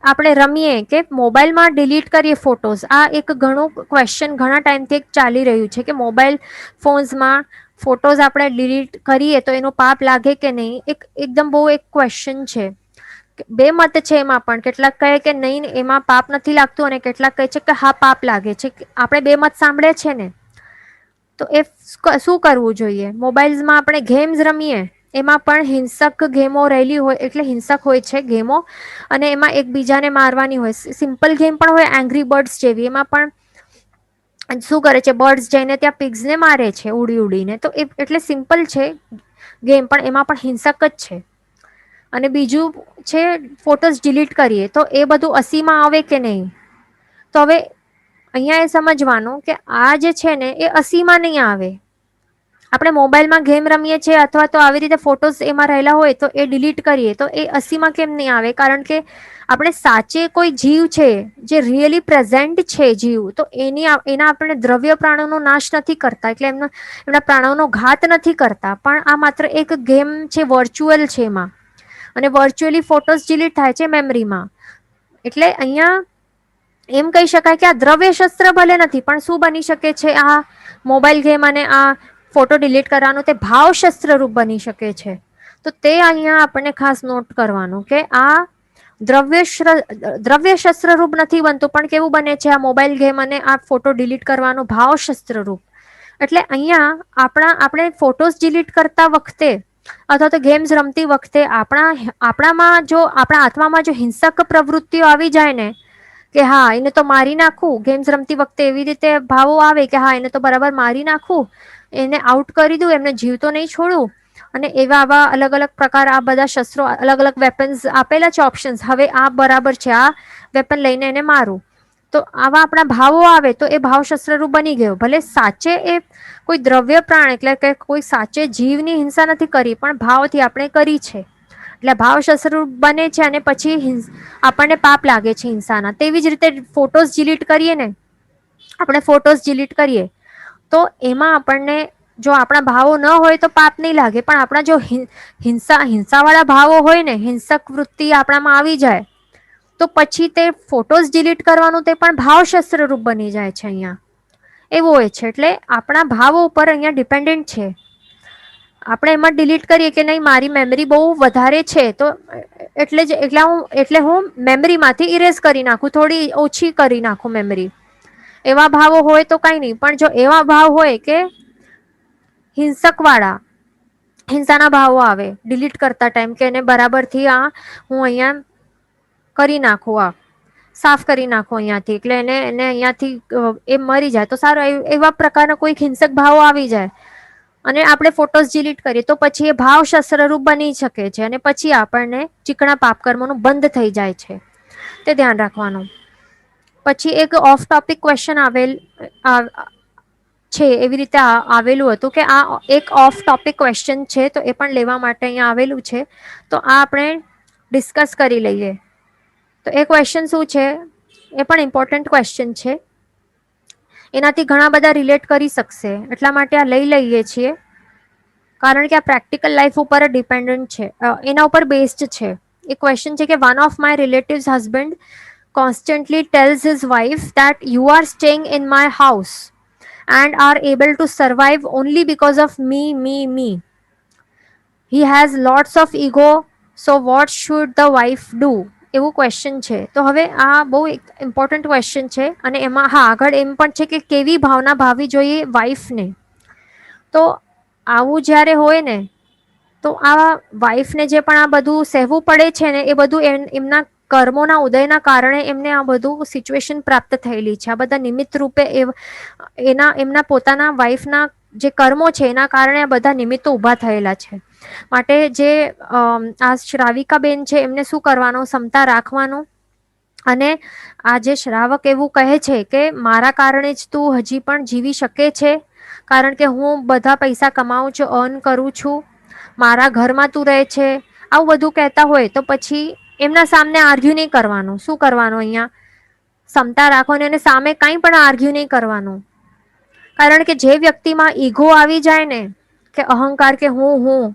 આપણે રમીએ કે મોબાઈલમાં ડિલીટ કરીએ ફોટોઝ, આ એક ઘણું ક્વેશ્ચન ઘણા ટાઈમથી ચાલી રહ્યું છે કે મોબાઈલ ફોન્સમાં ફોટોઝ આપણે ડિલીટ કરીએ તો એનો પાપ લાગે કે નહીં. એકદમ બહુ એક ક્વેશ્ચન છે. બે મત છે એમાં પણ. કેટલાક કહે કે નહીં એમાં પાપ નથી લાગતું, અને કેટલાક કહે છે કે હા પાપ લાગે છે. આપણે બે મત સાંભળે છે ને, તો એ શું કરવું જોઈએ? મોબાઈલ્સમાં આપણે ગેમ્સ રમીએ એમાં પણ હિંસક ગેમો રહેલી હોય, એટલે હિંસક હોય છે ગેમો, અને એમાં એકબીજાને મારવાની હોય. સિમ્પલ ગેમ પણ હોય એંગ્રી બર્ડ્સ જેવી, એમાં પણ શું કરે છે, બર્ડ્સ જઈને ત્યાં પિગ્સને મારે છે ઉડી ઉડીને. તો એટલે સિમ્પલ છે ગેમ, પણ એમાં પણ હિંસક જ છે. અને બીજું છે ફોટોસ ડિલીટ કરીએ તો એ બધું 80માં આવે કે નહીં. તો હવે અહીંયા એ સમજવાનું કે આ જે છે ને એ 80માં નહીં આવે. આપણે મોબાઈલમાં ગેમ રમીએ છીએ અથવા તો આવી રીતે ફોટોઝ એમાં રહેલા હોય તો એ ડિલીટ કરીએ તો એ 80માં કેમ નહીં આવે? કારણ કે આપણે સાચે કોઈ જીવ છે જે રિયલી પ્રેઝન્ટ છે જીવ, તો એના આપણે દ્રવ્ય પ્રાણોનો નાશ નથી કરતા, એટલે એમના પ્રાણોનો ઘાત નથી કરતા. પણ આ માત્ર એક ગેમ છે, વર્ચ્યુઅલ છે એમાં, અને વર્ચ્યુઅલી ફોટોઝ ડિલીટ થાય છે મેમરીમાં. એટલે અહીંયા એમ કહી શકાય કે આ દ્રવ્ય શસ્ત્ર ભલે નથી, પણ શું બની શકે છે? આ મોબાઈલ ગેમ અને આ ફોટો ડિલીટ કરવાનું તે ભાવ શસ્ત્ર રૂપ બની શકે છે. તો તે અહીંયા આપણને ખાસ નોટ કરવાનું કે આ દ્રવ્ય શસ્ત્ર રૂપ નથી બનતું, પણ કેવું બને છે આ મોબાઈલ ગેમ અને આ ફોટો ડિલીટ કરવાનું ભાવ શસ્ત્ર રૂપ. એટલે અહીંયા આપણે ફોટોઝ ડિલીટ કરતા વખતે અથવા તો ગેમ્સ રમતી વખતે આપણા આત્મામાં જો હિંસક પ્રવૃત્તિઓ આવી જાય ને, કે હા એને તો મારી નાખું, ગેમ્સ રમતી વખતે એવી રીતે ભાવો આવે કે હા એને તો બરાબર મારી નાખું, એને આઉટ કરી દઉં, એમને જીવતો નહીં છોડું, અને આવા અલગ અલગ પ્રકાર, આ બધા શસ્ત્રો, અલગ અલગ વેપન્સ આપેલા છે ઓપ્શન્સ, હવે આ બરાબર છે, આ વેપન લઈને એને મારું. તો આવા આપણા ભાવો આવે તો એ ભાવ શસ્ત્રરૂપ બની ગયો. ભલે સાચે એ કોઈ દ્રવ્ય પ્રાણ એટલે કે કોઈ સાચે જીવની હિંસા નથી કરી, પણ ભાવથી આપણે કરી છે, એટલે ભાવ શસ્ત્રરૂપ બને છે, અને પછી આપણને પાપ લાગે છે હિંસાના. તેવી જ રીતે ફોટોઝ ડિલીટ કરીએ ને, આપણે ફોટોઝ ડિલીટ કરીએ તો એમાં આપણને જો આપણા ભાવો ન હોય તો પાપ નહીં લાગે, પણ આપણા જો હિંસાવાળા ભાવો હોય ને, હિંસક વૃત્તિ આપણામાં આવી જાય તો પછી તે ફોટોઝ ડિલીટ કરવાનું તે પણ ભાવ શસ્ત્ર રૂપ બની જાય છે. અહીંયા એવું હોય છે. એટલે આપણા ભાવો ઉપર અહીંયા ડિપેન્ડન્ટ છે. આપણે એમાં ડિલીટ કરીએ કે નહીં મારી મેમરી બહુ વધારે છે તો એટલે હું મેમરીમાંથી ઇરેઝ કરી નાખું, થોડી ઓછી કરી નાખું મેમરી. એવા ભાવો હોય તો કઈ નહીં, પણ જો એવા ભાવ હોય કે હિંસક વાળા, હિંસાના ભાવો આવે ડિલીટ કરતા ટાઈમ, કે એને બરાબરથી હું અહીંયા કરી નાખું, સાફ કરી નાખો અહીંયાથી, એટલે એને અહીંયાથી એ મરી જાય તો સારું. એવા પ્રકારના કોઈ હિંસક ભાવો આવી જાય અને આપણે ફોટોઝ ડિલીટ કરીએ તો પછી એ ભાવ શસ્ત્રરૂપ બની શકે છે, અને પછી આપણને ચીકણા પાપકર્મોનું બંધ થઈ જાય છે. તે ધ્યાન રાખવાનું. પછી એક ઓફ ટોપિક ક્વેશ્ચન છે, એવી રીતે આવેલું હતું કે આ એક ઓફ ટોપિક ક્વેશ્ચન છે, તો એ પણ લેવા માટે અહીંયા આવેલું છે, તો આ આપણે ડિસ્કસ કરી લઈએ. તો એ ક્વેશ્ચન શું છે, એ પણ ઇમ્પોર્ટન્ટ ક્વેશ્ચન છે, એનાથી ઘણા બધા રિલેટ કરી શકશે, એટલા માટે આ લઈ લઈએ છીએ, કારણ કે આ પ્રેક્ટિકલ લાઈફ ઉપર ડિપેન્ડન્ટ છે, એના ઉપર બેસ્ડ છે. એ ક્વેશ્ચન છે કે one of my relatives husband constantly tells his wife that you are staying in my house and are able to survive only because of me. He has lots of ego, so what should the wife do? એવું question છે. તો હવે આ બહુ important question છે, અને એમાં આગળ એમ પણ છે કે કેવી ભાવના ભાવવી જોઈએ વાઇફને. તો આવું જ્યારે હોય ને તો આ વાઇફને જે પણ આ બધું સહેવું પડે છે ને, એ બધું એમના કર્મોના ઉદયના કારણે એમને આ બધું સિચ્યુએશન પ્રાપ્ત થયેલી છે. આ બધા નિમિત્ત રૂપે એમના પોતાના વાઇફના જે કર્મો છે એના કારણે આ બધા નિમિત્તો ઊભા થયેલા છે. માટે જે આ શ્રાવિકા બેન છે એમને શું કરવાનું, ક્ષમતા રાખવાનું. અને આ જે શ્રાવક એવું કહે છે કે મારા કારણે જ તું હજી પણ જીવી શકે છે, કારણ કે હું બધા પૈસા કમાઉં છું, અર્ન કરું છું, મારા ઘરમાં તું રહે છે, આવું બધું કહેતા હોય તો પછી એમના સામને આર્ગ્યુ નહીં કરવાનું. શું કરવાનું? અહીંયા ક્ષમતા રાખવાની અને સામે કંઈ પણ આર્ગ્યુ નહીં કરવાનું. કારણ કે જે વ્યક્તિમાં ઈગો આવી જાય ને, કે અહંકાર, કે હું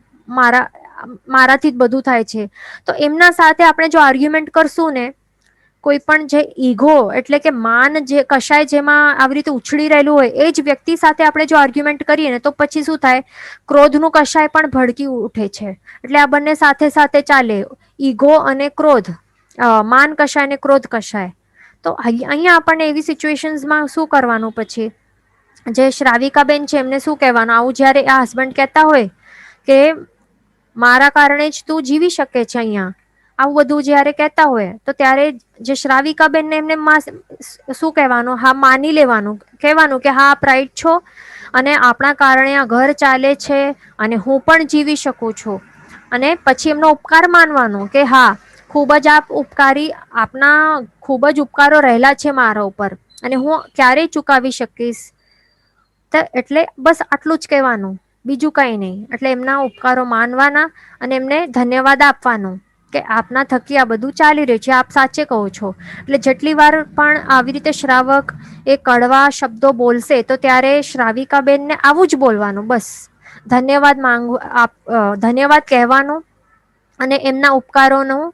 મારાથી જ બધું થાય છે, તો એમના સાથે આપણે જો આર્ગ્યુમેન્ટ કરશું ને, કોઈ પણ જે ઈગો એટલે કે માન જે કશાય જેમાં આવી રીતે ઉછળી રહેલું હોય એ જ વ્યક્તિ સાથે આપણે જો આર્ગ્યુમેન્ટ કરીએ ને, તો પછી શું થાય, ક્રોધનું કશાય પણ ભડકી ઉઠે છે. એટલે આ બંને સાથે સાથે ચાલે, ઈગો અને ક્રોધ, માન કશાય અને ક્રોધ કશાય. તો અહીંયા આપણને એવી સિચ્યુએશન્સમાં શું કરવાનું? પછી જે શ્રાવિકાબેન છે એમને શું કહેવાનું? આવું જ્યારે આ હસબન્ડ કહેતા હોય કે મારા કારણે જ તું જીવી શકે છે, અહીંયા આવું બધું જ્યારે કહેતા હોય, તો ત્યારે જે શ્રાવિકાબેનને એમને શું કહેવાનું? હા, માની લેવાનું, કહેવાનું કે હા, પ્રાઇડ છો અને આપણા કારણે આ ઘર ચાલે છે અને હું પણ જીવી શકું છું. અને પછી એમનો ઉપકાર માનવાનો કે હા, ખૂબ જ આપ ઉપકારી, આપના ખૂબ જ ઉપકારો રહેલા છે મારા ઉપર અને હું ક્યારેય ચૂકાવી શકીશ. એટલે બસ આટલું જ કહેવાનું, બીજું કંઈ નહીં. એટલે એમના ઉપકારો માનવાના અને એમને ધન્યવાદ આપવાનો કે આપના થકી આ બધું ચાલી રહ્યું છે, આપ સાચે કહો છો. એટલે જેટલી વાર પણ આવી રીતે શ્રાવક એ કડવા શબ્દો બોલશે તો ત્યારે શ્રાવિકાબેનને આવું જ બોલવાનું, બસ ધન્યવાદ કહેવાનો અને એમના ઉપકારોનું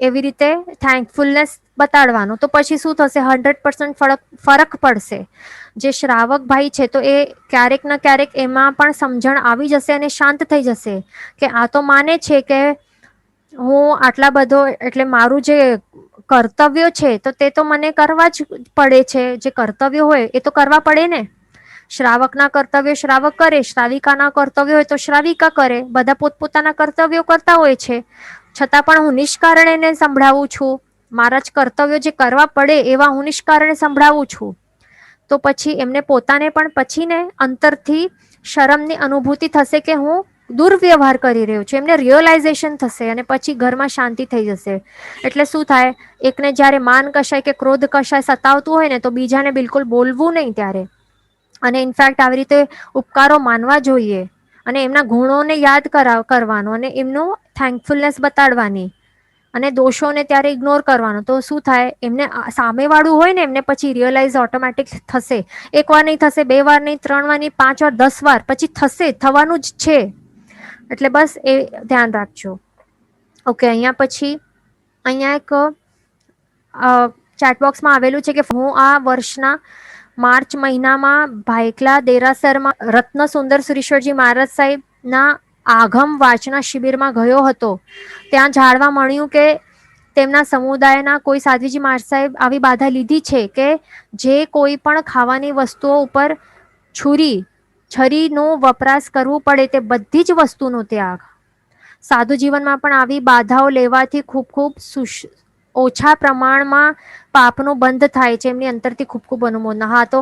એવી રીતે થેન્કફુલનેસ બતાડવાનું. તો પછી શું થશે? 100% ફરક પડશે. જે શ્રાવક ભાઈ છે તો એ ક્યારેક ને ક્યારેક એમાં પણ સમજણ આવી જશે અને શાંત થઈ જશે કે આ તો માને છે કે હું આટલા બધો, એટલે મારું જે કર્તવ્ય છે તો તે તો મને કરવા જ પડે છે. જે કર્તવ્ય હોય એ તો કરવા પડે ને. શ્રાવકના કર્તવ્ય શ્રાવક કરે, શ્રાવિકાના કર્તવ્ય હોય તો શ્રાવિકા કરે. બધા પોતપોતાના કર્તવ્યો કરતા હોય છે, છતાં પણ હું નિષ્કારણે એને સંભળાવું છું. મારા જ કર્તવ્યો જે કરવા પડે એવા હું નિષ્કારણે સંભળાવું છું. તો પછી એમને પોતાને પણ પછી ને અંતરથી શરમની અનુભૂતિ થશે કે હું દુર્વ્યવહાર કરી રહ્યો છું. એમને રિયલાઇઝેશન થશે અને પછી ઘરમાં શાંતિ થઈ જશે. એટલે શું થાય, એકને જ્યારે માન કશાય કે ક્રોધ કશાય સતાવતું હોય ને, તો બીજાને બિલકુલ બોલવું નહીં ત્યારે. અને ઇનફેક્ટ આવી રીતે ઉપકારો માનવા જોઈએ અને એમના ગુણોને યાદ કરવાનો અને એમનું થેન્કફુલનેસ બતાડવાની અને દોષોને ત્યારે ઇગ્નોર કરવાનો. તો શું થાય, એમને સામેવાળું હોય ને એમને પછી રિયલાઇઝ ઓટોમેટિક થશે. એક વાર નહીં થશે, બે વાર નહીં, 3 વાર નહીં, 5 વાર, 10 વાર, પછી થશે, થવાનું જ છે. એટલે બસ એ ધ્યાન રાખજો. ઓકે, અહીંયા એક ચેટબોક્સમાં આવેલું છે કે હું આ વર્ષના માર્ચ મહિનામાં ભાયખલા દેરાસરમાં રત્ન સુંદર સુરેશ્વરજી મહારાજ સાહેબના આગમ વાંચના શિબિરમાં ગયો હતો. ત્યાં જાણવા મળ્યું કે તેમના સમુદાયના કોઈ સાધ્વીજી મહારાજ સાહેબ આવી બાધા લીધી છે કે જે કોઈ પણ ખાવાની વસ્તુઓ ઉપર છરીનો વપરાશ કરવું પડે તે બધી જ વસ્તુનો ત્યાગ. સાધુ જીવનમાં પણ આવી બાધાઓ લેવાથી ખૂબ ઓછા પ્રમાણમાં પાપનું બંધ થાય છે. એમની અંતરથી ખૂબ અનુમોદના. હા, તો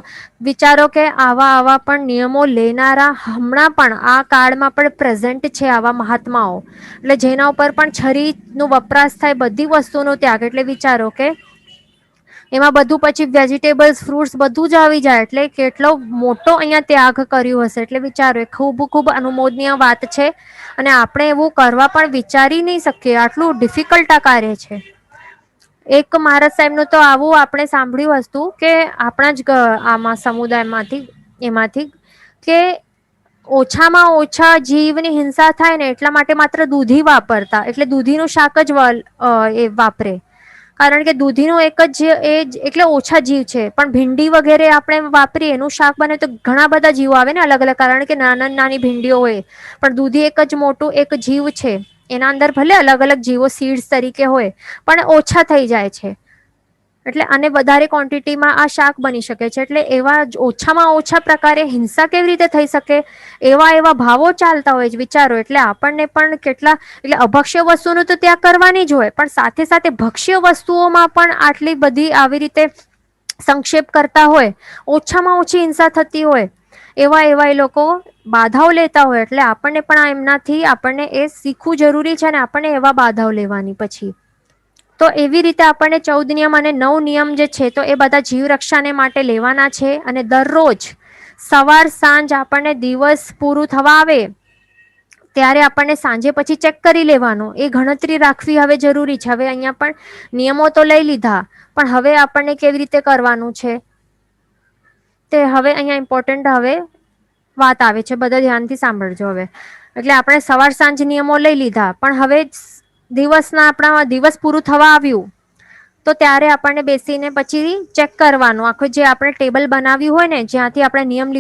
વિચારો કે આવા પણ નિયમો લેનારા હમણાં પણ આ કાળમાં પણ પ્રેઝન્ટ છે આવા મહાત્માઓ. એટલે જેના ઉપર પણ છરીનો વપરાશ થાય, બધી વસ્તુનો ત્યાગ. એટલે વિચારો કે એમાં બધું પછી વેજીટેબલ્સ, ફ્રૂટ્સ બધું જ આવી જાય. એટલે કેટલો મોટો અહીંયા ત્યાગ કર્યું હશે. એટલે વિચારો, એ ખૂબ અનુમોદનીય વાત છે અને આપણે એવું કરવા પણ વિચારી નહીં શકીએ. આટલું ડિફિકલ્ટ આ કાર્ય છે. એક મહારાજ સાહેબનું તો આવું આપણે સાંભળ્યું હતું કે આપણા જ આમાં સમુદાયમાંથી કે ઓછામાં ઓછા જીવની હિંસા થાય ને એટલા માટે માત્ર દૂધી વાપરતા. એટલે દૂધીનું શાક જ એ વાપરે, કારણ કે દૂધીનું એક જ એટલે ઓછા જીવ છે. પણ ભીંડી વગેરે આપણે વાપરીએ, એનું શાક બને તો ઘણા બધા જીવો આવે ને અલગ અલગ, કારણ કે નાની ભીંડીઓ હોય. પણ દૂધી એક જ મોટું એક જીવ છે. એના અંદર ભલે અલગ અલગ જીવો સીડ્સ તરીકે હોય પણ ઓછા થઈ જાય છે. એટલે અને વધારે ક્વોન્ટિટીમાં આ શાક બની શકે છે. એટલે એવા ઓછામાં ઓછા પ્રકારે હિંસા કેવી રીતે થઈ શકે, એવા ભાવો ચાલતા હોય છે. વિચારો, એટલે આપણને પણ કેટલા, એટલે અભક્ષ્ય વસ્તુનું તો ત્યાગ કરવાની જ હોય, પણ સાથે સાથે ભક્ષ્ય વસ્તુઓમાં પણ આટલી બધી આવી રીતે સંક્ષેપ કરતા હોય, ઓછામાં ઓછી હિંસા થતી હોય, એવા એ લોકો બાધાઓ લેતા હોય. એટલે આપણને પણ એમનાથી આપણને એ શીખવું જરૂરી છે અને આપણને એવા બાધાઓ લેવાની પછી. તો એવી રીતે આપણને 14 નિયમ અને 9 નિયમ જે છે તો એ બધા જીવ રક્ષાને માટે લેવાના છે. અને દરરોજ સવાર સાંજ આપણને દિવસ પૂરું થવા આવે ત્યારે આપણને સાંજે પછી ચેક કરી લેવાનું. એ ગણતરી રાખવી હવે જરૂરી છે. હવે અહીંયા પણ નિયમો તો લઈ લીધા, પણ હવે આપણને કેવી રીતે કરવાનું છે તે હવે અહીંયા ઇમ્પોર્ટન્ટ હવે વાત આવે છે. બધા ધ્યાનથી સાંભળજો હવે. એટલે આપણે સવાર સાંજ નિયમો લઈ લીધા, પણ હવે આપણા દિવસ પૂરું થવા આવ્યું તો ત્યારે આપણને બેસીને પછી ચેક કરવાનું. આખું જે આપણે ટેબલ બનાવ્યું હોય ને, જ્યાંથી આપણે નિયમ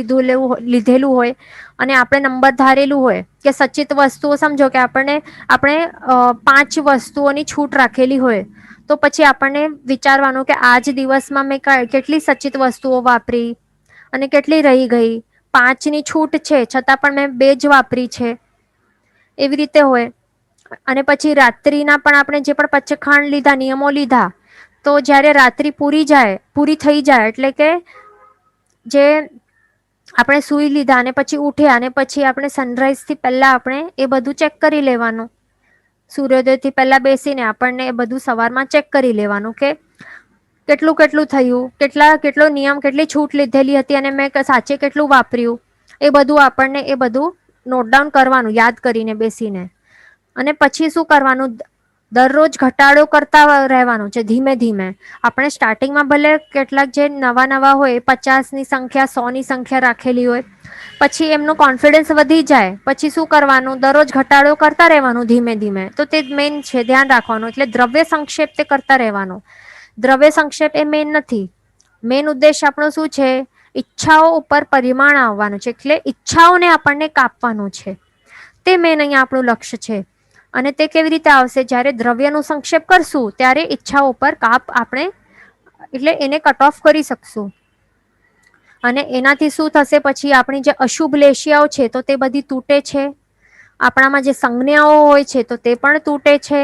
લીધેલું હોય અને આપણે નંબર ધારેલું હોય કે સચિત વસ્તુઓ, સમજો કે આપણે 5 વસ્તુઓની છૂટ રાખેલી હોય, તો પછી આપણને વિચારવાનું કે આજ દિવસમાં મેં કેટલી સચિત વસ્તુઓ વાપરી અને કેટલી રહી ગઈ. 5ની છૂટ છે છતાં પણ મેં 2 જ વાપરી છે, એવી રીતે હોય. અને પછી રાત્રિના પણ આપણે જે પણ પચખાંડ લીધા, નિયમો લીધા, તો જ્યારે રાત્રિ પૂરી થઈ જાય, એટલે કે જે આપણે સુઈ લીધા અને પછી ઉઠ્યા અને પછી આપણે સનરાઈઝ થી પહેલા આપણે એ બધું ચેક કરી લેવાનું. સૂર્યોદય થી પહેલા બેસીને આપણને એ બધું સવારમાં ચેક કરી લેવાનું કે કેટલું કેટલું થયું, કેટલો નિયમ, કેટલી છૂટ લીધેલી હતી અને મેં સાચે કેટલું વાપર્યું, એ બધું આપણને નોટડાઉન કરવાનું, યાદ કરીને બેસીને. અને પછી શું કરવાનું, દરરોજ ઘટાડો કરતા રહેવાનું છે ધીમે ધીમે. આપણે સ્ટાર્ટિંગમાં ભલે કેટલાક જે નવા હોય 50ની સંખ્યા, 100ની સંખ્યા રાખેલી હોય, પછી એમનું કોન્ફિડન્સ વધી જાય પછી શું કરવાનું, દરરોજ ઘટાડો કરતા રહેવાનું ધીમે ધીમે. તો તે મેઇન છે, ધ્યાન રાખવાનું. એટલે દ્રવ્ય સંક્ષેપ તે કરતા રહેવાનું. દ્રવ્ય સંક્ષેપ એ મેઇન નથી. મેઇન ઉદ્દેશ આપણો શું છે, ઈચ્છાઓ ઉપર પરિમાણ આવવાનું છે. એટલે ઈચ્છાઓને આપણને કાપવાનું છે, તે મેઇન અહીંયા આપણું લક્ષ્ય છે. અને તે કેવી રીતે આવશે, જ્યારે દ્રવ્યનું સંક્ષેપ કરશું ત્યારે ઈચ્છાઓ પર કાપ આપણે, એટલે એને કટ ઓફ કરી શકશું. અને એનાથી શું થશે, પછી આપણી જે અશુભ લેશિયાઓ છે તો તે બધી તૂટે છે. આપણામાં જે સંજ્ઞાઓ હોય છે તો તે પણ તૂટે છે.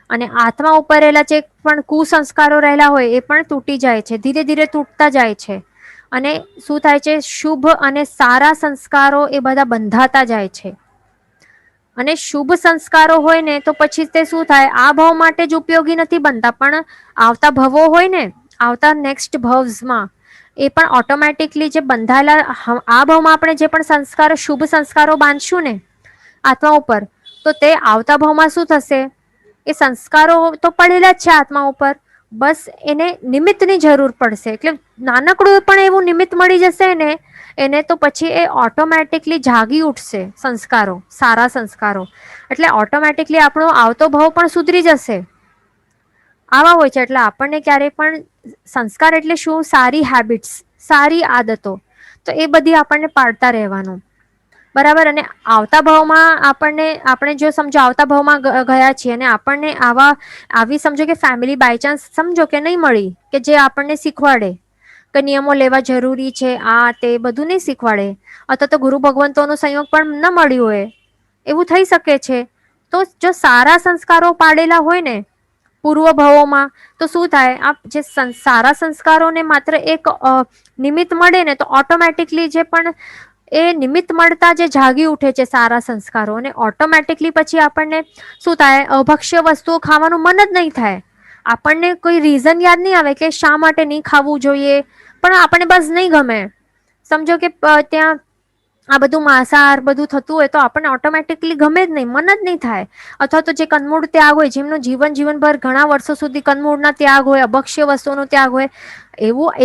અને આત્મા ઉપર રહેલા જે પણ કુસંસ્કારો રહેલા હોય એ પણ તૂટી જાય છે, ધીરે ધીરે તૂટતા જાય છે. અને શું થાય છે, શુભ અને સારા સંસ્કારો એ બધા બંધાતા જાય છે. અને શુભ સંસ્કારો હોય ને તો પછી તે શું થાય, આ ભાવ માટે જ ઉપયોગી નથી બનતા, પણ આવતા ભવો હોય ને, આવતા નેક્સ્ટ ભવ્સમાં એ પણ ઓટોમેટિકલી જે બંધાયેલા આ ભાવમાં આપણે જે પણ સંસ્કારો, શુભ સંસ્કારો બાંધશું ને આત્મા ઉપર, તો તે આવતા ભાવમાં શું થશે, એ સંસ્કારો તો પડેલા જ છે આત્મા ઉપર, બસ એને નિમિત્તની જરૂર પડશે. એટલે નાનકડું પણ એવું નિમિત્ત મળી જશે ને એને, તો પછી એ ઓટોમેટિકલી જાગી ઉઠશે સંસ્કારો, સારા સંસ્કારો. એટલે ઓટોમેટિકલી આપણો આવતો ભાવ પણ સુધરી જશે. આવા હોય છે. એટલે આપણને ક્યારેય પણ સંસ્કાર એટલે શું, સારી હેબિટ્સ, સારી આદતો, તો એ બધી આપણને પાડતા રહેવાનું. બરાબર. અને આવતા ભાવમાં આપણે જો સમજો આવતા ભાવમાં ગયા છીએ અને આપણને આવી સમજો કે ફેમિલી બાય ચાન્સ સમજો કે નહીં મળી, કે જે આપણને શીખવાડે કે નિયમો લેવા જરૂરી છે, આ તે બધું નહીં શીખવાડે, અથવા તો ગુરુ ભગવંતો નો સંયોગ પણ ન મળ્યું હોય, એવું થઈ શકે છે. તો જો સારા સંસ્કારો પાડેલા હોય ને પૂર્વ ભાવોમાં, તો શું થાય, આ જે સારા સંસ્કારોને માત્ર એક નિમિત્ત મળે ને, તો ઓટોમેટિકલી જે પણ એ નિમિત્ત મળતા જે જાગી ઉઠે છે સારા સંસ્કારો, અને ઓટોમેટિકલી પછી આપણને શું થાય, અભક્ષ્ય વસ્તુઓ ખાવાનું મન જ નહીં થાય. આપણને કોઈ રીઝન યાદ નહીં આવે કે શા માટે નહીં ખાવું જોઈએ, પણ આપણને બસ નહીં ગમે. સમજો કે ત્યાં આ બધું માંસાહાર બધું થતું હોય તો આપણને ઓટોમેટિકલી ગમે જ નહીં, મન જ નહીં થાય. અથવા તો જે કંદમૂળ ત્યાગ હોય, જેમનું જીવનભર ઘણા વર્ષો સુધી કંદમૂળના ત્યાગ હોય, અભક્ષ્ય વસ્તુઓનો ત્યાગ હોય,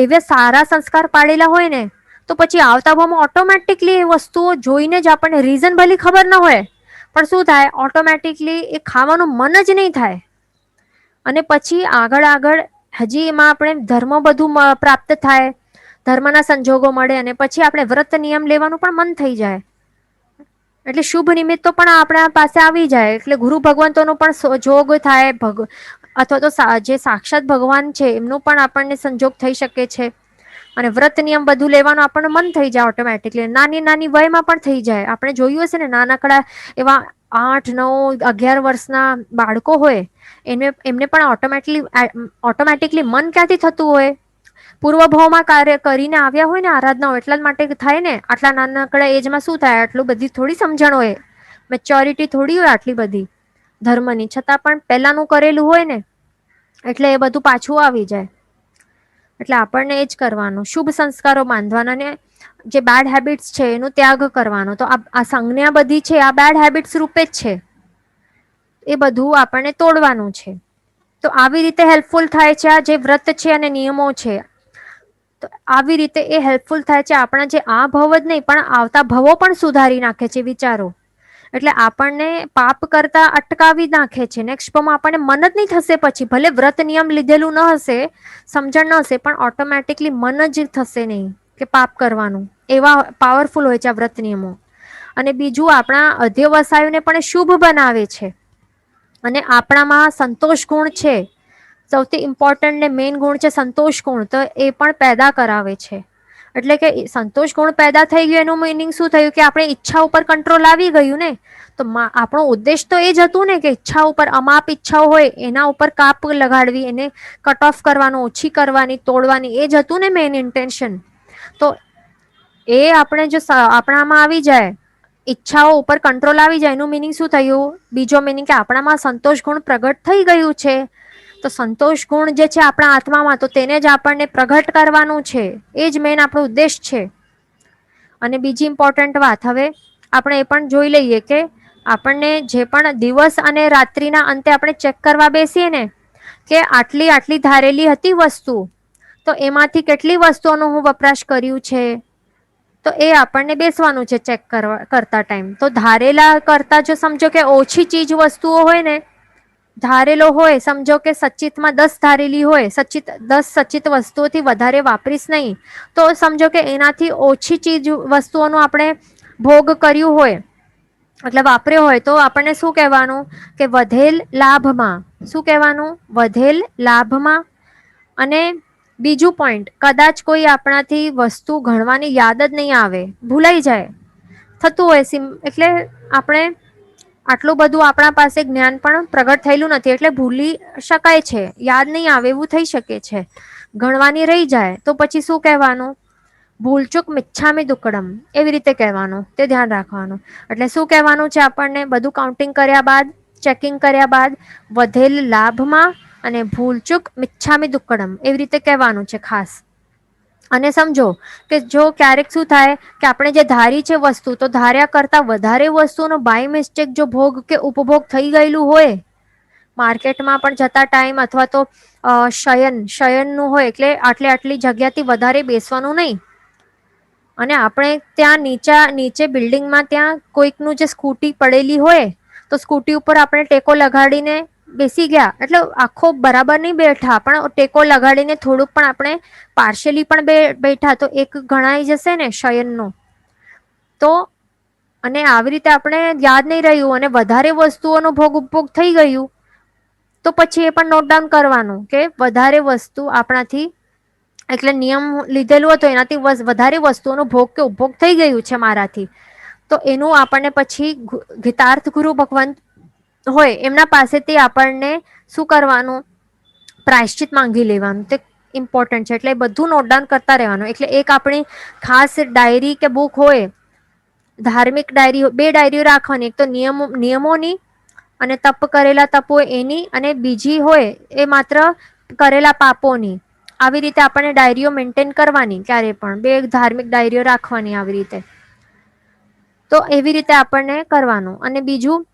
એવા સારા સંસ્કાર પાડેલા હોય ને, તો પછી આવતા ભાવમાં ઓટોમેટિકલી એ વસ્તુઓ જોઈને જ આપણને રીઝન ભલે ખબર ન હોય, પણ શું થાય, ઓટોમેટિકલી એ ખાવાનું મન જ નહીં થાય. અને પછી આગળ હજી એમાં આપણે ધર્મ બધું પ્રાપ્ત થાય, ધર્મના સંજોગો મળે, અને પછી આપણે વ્રત નિયમ લેવાનું પણ મન થઈ જાય. એટલે શુભ નિમિત્તો પણ આપણા પાસે આવી જાય. એટલે ગુરુ ભગવંતોનો પણ જોગ થાય, અથવા તો જે સાક્ષાત ભગવાન છે એમનો પણ આપણને સંજોગ થઈ શકે છે. અને વ્રત નિયમ બધું લેવાનું આપણને મન થઈ જાય ઓટોમેટિકલી. નાની નાની વયમાં પણ થઈ જાય. આપણે જોયું હશે ને, નાનકડા એવા 8, 9, 11 વર્ષના બાળકો હોય, એમને પણ ઓટોમેટિકલી મન ક્યાંથી થતું હોય, પૂર્વ ભાવમાં કાર્ય કરીને આવ્યા હોય ને, આરાધનાઓ એટલા માટે થાય ને. આટલા નાનકડા એજમાં શું થાય, આટલું બધી થોડી સમજણ હોય, મેચ્યોરિટી થોડી હોય આટલી બધી ધર્મની, છતાં પણ પહેલાનું કરેલું હોય ને, એટલે એ બધું પાછું આવી જાય. એટલે આપણને એ જ કરવાનું, શુભ સંસ્કારો બાંધવાના. ને જે બેડ હેબિટ્સ છે એનો ત્યાગ કરવાનો. તો આ સંજ્ઞા બધી છે આ બેડ હેબિટ્સ રૂપે જ છે, એ બધું આપણને તોડવાનું છે. તો આવી રીતે હેલ્પફુલ થાય છે આ જે વ્રત છે અને નિયમો છે. તો આવી રીતે એ હેલ્પફુલ થાય છે. આપણા જે આ ભવ જ નહીં પણ આવતા ભવો પણ સુધારી નાખે છે વિચારો. એટલે આપણને પાપ કરતા અટકાવી નાખે છે. નેક્સ્ટ ભાવમાં આપણને મન જ નહીં થશે, પછી ભલે વ્રત નિયમ લીધેલું ન હશે, સમજણ ન હશે, પણ ઓટોમેટિકલી મન જ થશે નહીં કે પાપ કરવાનું. એવા પાવરફુલ હોય છે આ વ્રત નિયમો. અને બીજું, આપણા અધ્યવસાયોને પણ શુભ બનાવે છે. અને આપણામાં સંતોષ ગુણ છે, સૌથી ઇમ્પોર્ટન્ટ ને મેઇન ગુણ છે સંતોષ ગુણ, તો એ પણ પેદા કરાવે છે. એટલે કે સંતોષ ગુણ પેદા થઈ ગયું એનું મિનિંગ શું થયું કે આપણે ઈચ્છા ઉપર કંટ્રોલ આવી ગયું ને. તો આપણો ઉદ્દેશ તો એ જ હતું ને કે ઈચ્છા ઉપર, અમાપ ઈચ્છાઓ હોય એના ઉપર કાપ લગાડવી, એને કટ ઓફ કરવાનું, ઓછી કરવાની, તોડવાની, એ જ હતું ને મેઇન ઇન્ટેન્શન. તો એ આપણે જો આપણામાં આવી જાય, ઈચ્છાઓ ઉપર કંટ્રોલ આવી જાય, એનું મિનિંગ શું થયું? બીજો મિનિંગ કે આપણામાં સંતોષ ગુણ પ્રગટ થઈ ગયું છે. તો સંતોષ ગુણ જે છે આપણા આત્મામાં, તો તેને જ આપણને પ્રગટ કરવાનું છે. એ જ મેઇન આપણો ઉદ્દેશ છે. અને બીજી ઇમ્પોર્ટન્ટ વાત, હવે આપણે એ પણ જોઈ લઈએ કે આપણને જે પણ દિવસ અને રાત્રિના અંતે આપણે ચેક કરવા બેસીએ ને કે આટલી આટલી ધારેલી હતી વસ્તુ, તો એમાંથી કેટલી વસ્તુઓનો હું વપરાશ કર્યું છે, તો એ આપણને બેસવાનું છે ચેક કરતા ટાઈમ. તો ધારેલા કરતા જો સમજો કે ઓછી ચીજ વસ્તુઓ હોય ને, ધારેલો હોય, સમજો કે સચિતમાં 10 ધારેલી હોય, 10 સચિત વસ્તુઓથી વધારે વાપરીશ નહીં, તો સમજો કે એનાથી ઓછી ચીજ વસ્તુઓનું આપણે ભોગ કર્યું હોય, એટલે વાપર્યો હોય, તો આપણને શું કહેવાનું કે વધેલ લાભમાં. શું કહેવાનું? વધેલ લાભમાં. અને બીજું પોઈન્ટ, કદાચ કોઈ આપણાથી વસ્તુ ગણવાની યાદ જ નહીં આવે, ભૂલાઈ જાય, થતું હોય એટલે આપણે આટલું બધું આપણા પાસે જ્ઞાન પણ પ્રગટ થયેલું નથી, એટલે ભૂલી શકાય છે, યાદ નહીં આવે એવું થઈ શકે છે, ગણવાની રહી જાય. તો પછી શું કહેવાનું? ભૂલચૂક મિચ્છામી દુક્કડમ, એવી રીતે કહેવાનું, તે ધ્યાન રાખવાનું. એટલે શું કહેવાનું છે આપણને? બધું કાઉન્ટિંગ કર્યા બાદ, ચેકિંગ કર્યા બાદ, વધેલ લાભમાં અને ભૂલચૂક મિચ્છામી દુક્કડમ, એવી રીતે કહેવાનું છે ખાસ. અને સમજો કે જો ક્યારેક શું થાય કે આપણે જે ધારી છે વસ્તુ, તો ધાર્યા કરતા વધારે વસ્તુનો બાય મિસ્ટેક જો ભોગ કે ઉપભોગ થઈ ગયેલું હોય, માર્કેટમાં પણ જતા ટાઈમ, અથવા તો શયનનું હોય, એટલે આટલી જગ્યાથી વધારે બેસવાનું નહીં. અને આપણે ત્યાં નીચે બિલ્ડિંગમાં ત્યાં કોઈકનું જે સ્કૂટી પડેલી હોય, તો સ્કૂટી ઉપર આપણે ટેકો લગાડીને બેસી ગયા, એટલે આખો બરાબર નહીં બેઠા, પણ ટેકો લગાડીને થોડુંક પણ આપણે પાર્શિયલી પણ બેઠા, તો એક ગણાઈ જશે ને શયનનો. તો અને આવી રીતે આપણે યાદ નહીં રહ્યું અને વધારે વસ્તુઓનો ભોગ ઉપભોગ થઈ ગયું, તો પછી એ પણ નોટ ડાઉન કરવાનું કે વધારે વસ્તુ આપણાથી, એટલે નિયમ લીધેલું હતું એનાથી વધારે વસ્તુઓનો ભોગ કે ઉપભોગ થઈ ગયું છે મારાથી, તો એનું આપણને પછી ગીતાર્થ ગુરુ ભગવાન હોય એમના પાસેથી આપણને શું કરવાનું? પ્રાયશ્ચિત માંગી લેવાનું. તે ઇમ્પોર્ટન્ટ છે. એટલે બધું નોટ ડાઉન કરતા રહેવાનું. એટલે એક આપણી ખાસ ડાયરી કે બુક હોય, ધાર્મિક ડાયરી, 2 ડાયરીઓ રાખવાની, એક તો નિયમોની અને તપ કરેલા તપો એની, અને બીજી હોય એ માત્ર કરેલા પાપોની. આવી રીતે આપણને ડાયરીઓ મેન્ટેન કરવાની, ક્યારે પણ 2 ધાર્મિક ડાયરીઓ રાખવાની આવી રીતે. તો એવી રીતે આપણને કરવાનું. અને બીજું,